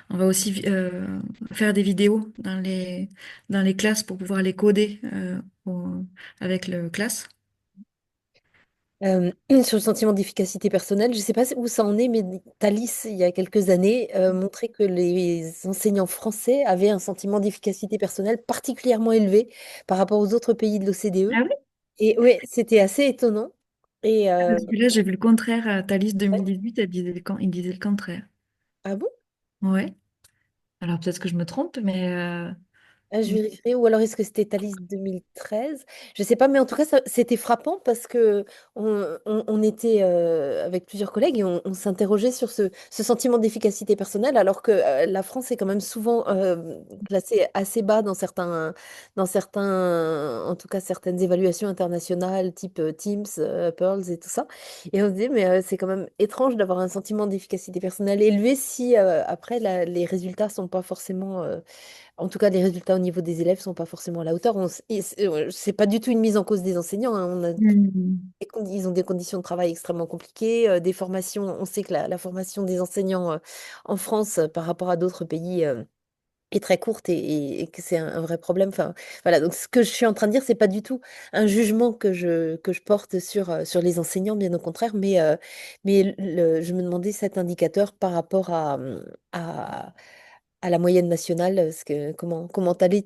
On va aussi faire des vidéos dans les classes pour pouvoir les coder avec le classe. Euh, sur le sentiment d'efficacité personnelle, je ne sais pas où ça en est, mais Thalys, il y a quelques années, montrait que les enseignants français avaient un sentiment d'efficacité personnelle particulièrement élevé par rapport aux autres pays de l'OCDE. Ah oui? Et oui, c'était assez étonnant. Et Parce que là, j'ai vu le contraire. Thalys ouais. 2018, il disait le contraire. Ah bon? Ouais. Alors peut-être que je me trompe, mais Ah, je vérifierai. Ou alors est-ce que c'était Thalys 2013? Je sais pas, mais en tout cas, c'était frappant parce que on était avec plusieurs collègues et on s'interrogeait sur ce sentiment d'efficacité personnelle, alors que la France est quand même souvent classée assez bas dans certains, en tout cas certaines évaluations internationales, type Teams, Pearls et tout ça. Et on se disait, mais c'est quand même étrange d'avoir un sentiment d'efficacité personnelle élevé si après les résultats sont pas forcément en tout cas, les résultats au niveau des élèves sont pas forcément à la hauteur. C'est pas du tout une mise en cause des enseignants, hein. hmm. Ils ont des conditions de travail extrêmement compliquées, des formations. On sait que la formation des enseignants en France par rapport à d'autres pays est très courte et que c'est un vrai problème. Enfin, voilà, donc ce que je suis en train de dire, c'est pas du tout un jugement que je porte sur les enseignants, bien au contraire, mais je me demandais cet indicateur par rapport à, à la moyenne nationale, comment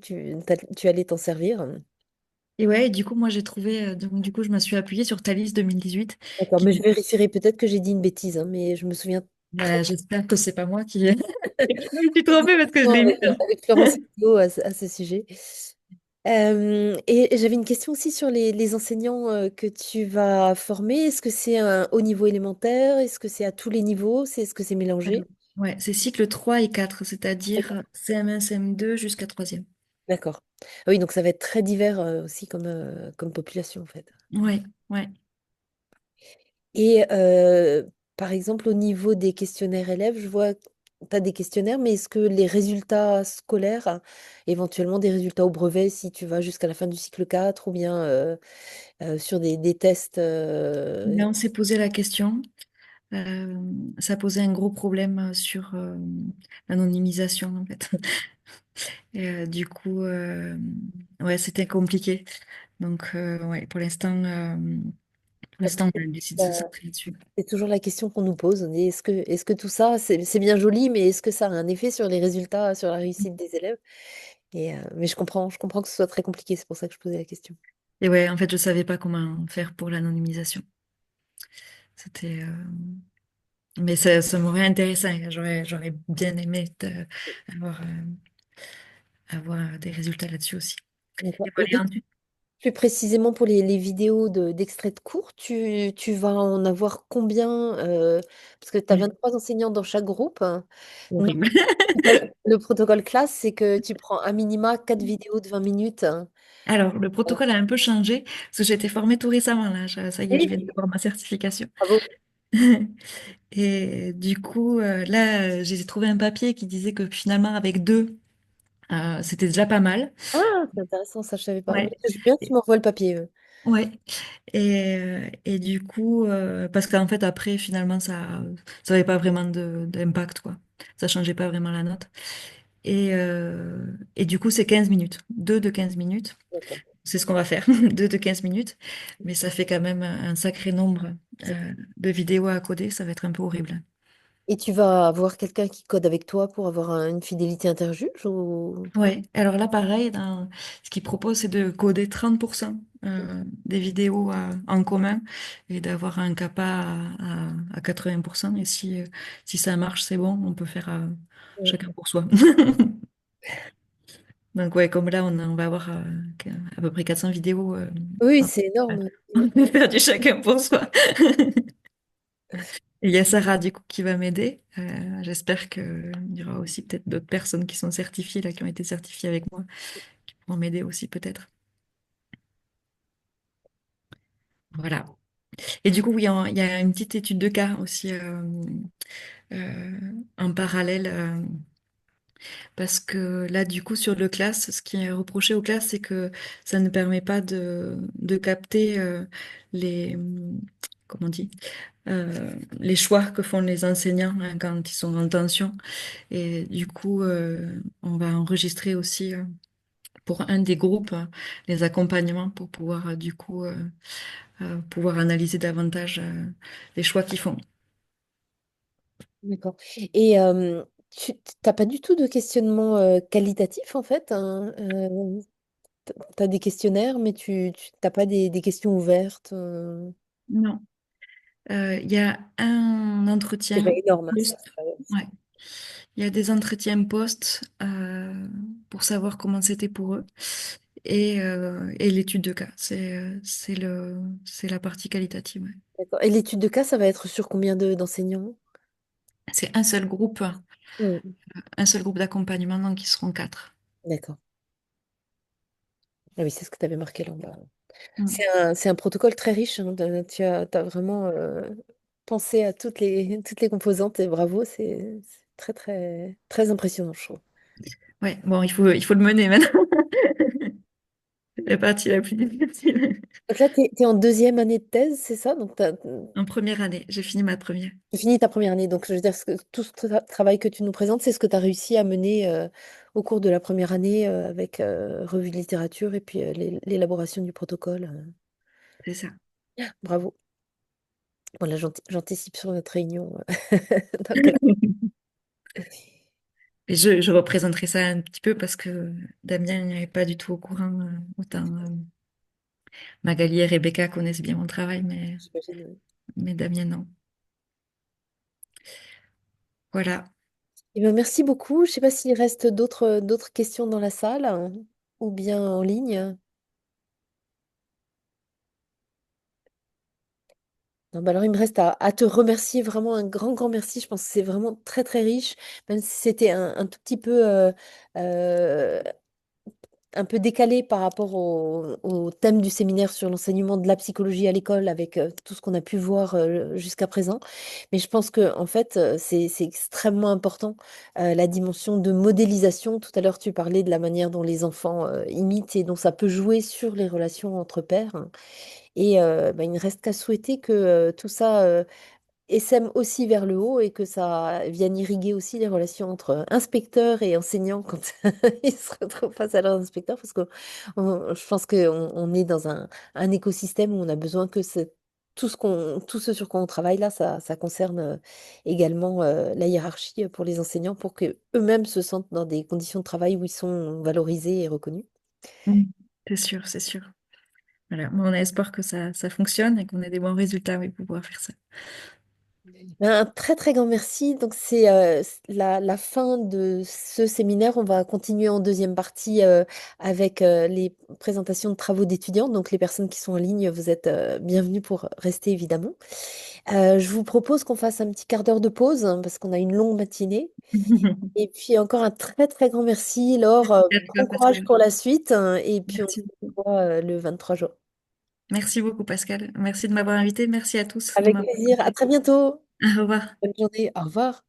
tu allais t'en servir? Et ouais, et du coup, moi, j'ai trouvé, donc du coup, je me suis appuyée sur Thalys 2018, D'accord, qui, mais je vérifierai peut-être que j'ai dit une bêtise, hein, mais je me souviens j'espère que c'est pas moi qui je me suis trompée parce que je l'ai avec, lu. avec Florence Hidalgo à ce sujet. Et j'avais une question aussi sur les enseignants que tu vas former. Est-ce que c'est un haut niveau élémentaire? Est-ce que c'est à tous les niveaux? Est-ce que c'est Alors, mélangé? ouais, c'est cycle 3 et 4, D'accord. c'est-à-dire CM1, CM2 jusqu'à troisième. D'accord. Ah oui, donc ça va être très divers aussi comme population en fait. Ouais, ouais. Et par exemple, au niveau des questionnaires élèves, je vois que tu as des questionnaires, mais est-ce que les résultats scolaires, éventuellement des résultats au brevet si tu vas jusqu'à la fin du cycle 4 ou bien sur des tests Là, on s'est posé la question. Euh, Ça posait un gros problème sur l'anonymisation, en fait. Et, ouais, c'était compliqué. Donc, ouais, pour parce que l'instant, on a décidé de se centrer là-dessus. c'est toujours la question qu'on nous pose. On dit, est-ce que tout ça, c'est bien joli, mais est-ce que ça a un effet sur les résultats, sur la réussite des élèves? Mais je comprends que ce soit très compliqué, c'est pour ça que je posais la question. Et ouais, en fait, je savais pas comment faire pour l'anonymisation. C'était, mais ça m'aurait intéressé. J'aurais bien aimé avoir, avoir des résultats là-dessus aussi. D'accord. Et voilà, ensuite, Plus précisément pour les vidéos d'extraits de cours, tu vas en avoir combien parce que tu as ouais, 23 enseignants dans chaque groupe, hein. Non, horrible. le protocole classe, c'est que tu prends un minima 4 vidéos de 20 minutes, hein. Alors, le protocole a un peu changé parce que j'ai été formée tout récemment là. Ça y est, je Oui, viens d'avoir ma certification. bravo. Et du coup, là, j'ai trouvé un papier qui disait que finalement, avec deux, c'était déjà pas mal. Ah, c'est intéressant, ça je savais pas. Mais Ouais. je veux bien que tu m'envoies le papier. Ouais. Et du coup, parce qu'en fait, après, finalement, ça n'avait pas vraiment d'impact, quoi. Ça changeait pas vraiment la note. Et du coup, c'est 15 minutes. Deux de 15 minutes. D'accord. C'est ce qu'on va faire. Deux de 15 minutes. Mais ça fait quand même un sacré nombre de vidéos à coder. Ça va être un peu horrible. Et tu vas avoir quelqu'un qui code avec toi pour avoir une fidélité interjuge ou... Ouais. Alors là, pareil, ce qu'ils proposent, c'est de coder 30% des vidéos en commun et d'avoir un CAPA à 80%. Et si ça marche, c'est bon, on peut faire Ouais. chacun pour soi. Donc ouais, comme là, on va avoir à peu près 400 vidéos. Oui, On c'est énorme. on peut faire du chacun pour soi. Et il y a Sarah, du coup, qui va m'aider. J'espère qu'il y aura aussi peut-être d'autres personnes qui sont certifiées, là, qui ont été certifiées avec moi, qui pourront m'aider aussi peut-être. Voilà. Et du coup, oui, il y a une petite étude de cas aussi euh, en parallèle, parce que là, du coup, sur le classe, ce qui est reproché aux classes, c'est que ça ne permet pas de capter les, comment on dit, les choix que font les enseignants hein, quand ils sont en tension. Et du coup, on va enregistrer aussi pour un des groupes les accompagnements pour pouvoir, du coup, pouvoir analyser davantage les choix qu'ils font. D'accord. Et tu n'as pas du tout de questionnement qualitatif en fait, hein, tu as des questionnaires, mais tu n'as pas des questions ouvertes. Non. Il y a un C'est pas entretien énorme, hein, ça. post. Ouais. Il y a des entretiens post pour savoir comment c'était pour eux. Et l'étude de cas, c'est la partie qualitative. Ouais. D'accord. Et l'étude de cas, ça va être sur combien d'enseignants? C'est Hmm. un seul groupe d'accompagnement, donc ils seront quatre. D'accord. Ah oui, c'est ce que tu avais marqué là en bas. Mm. C'est un protocole très riche, hein, t'as vraiment pensé à toutes les composantes et bravo, c'est très, très, très impressionnant, je trouve. Ouais, bon, il faut le mener maintenant. la partie la plus difficile. Donc là, tu es en deuxième année de thèse, c'est ça? Donc, En première année, j'ai fini ma première. tu finis ta première année. Donc, je veux dire, tout ce travail que tu nous présentes, c'est ce que tu as réussi à mener au cours de la première année avec revue de littérature et puis l'élaboration du protocole. C'est ça. Bravo. Bon, là, j'anticipe sur notre réunion. Dans quel- Et je représenterai ça un petit peu parce que Damien n'est pas du tout au courant. Autant Magali et Rebecca connaissent bien mon travail, J'imagine, oui. mais Damien non. Voilà. Eh ben, merci beaucoup. Je ne sais pas s'il reste d'autres questions dans la salle ou bien en ligne. Non, bah alors, il me reste à te remercier vraiment un grand, grand merci. Je pense que c'est vraiment très, très riche, même si c'était un tout petit peu, euh, un peu décalé par rapport au thème du séminaire sur l'enseignement de la psychologie à l'école avec tout ce qu'on a pu voir jusqu'à présent. Mais je pense que en fait, c'est extrêmement important la dimension de modélisation. Tout à l'heure, tu parlais de la manière dont les enfants imitent et dont ça peut jouer sur les relations entre pairs. Et bah, il ne reste qu'à souhaiter que tout ça essaime aussi vers le haut et que ça vienne irriguer aussi les relations entre inspecteurs et enseignants quand ils se retrouvent face à leurs inspecteurs, parce que je pense qu'on est dans un écosystème où on a besoin que tout ce sur quoi on travaille là, ça concerne également la hiérarchie pour les enseignants pour que eux-mêmes se sentent dans des conditions de travail où ils sont valorisés et reconnus. Mm. C'est sûr, c'est sûr. Voilà. Moi, on a espoir que ça fonctionne et qu'on ait des bons résultats, oui, pour pouvoir faire ça. Un très très grand merci. Donc c'est la fin de ce séminaire. On va continuer en deuxième partie avec les présentations de travaux d'étudiants. Donc les personnes qui sont en ligne, vous êtes bienvenus pour rester évidemment. Je vous propose qu'on fasse un petit quart d'heure de pause hein, parce qu'on a une longue matinée. Et puis encore un très très grand merci Laure. À Bon toi, courage Pascal. pour la suite hein, et puis on se Merci beaucoup. revoit le 23 juin. Merci beaucoup, Pascal. Merci de m'avoir invité. Merci à tous de Avec m'avoir plaisir. À écouté. très bientôt. Au revoir. Bonne journée. Au revoir.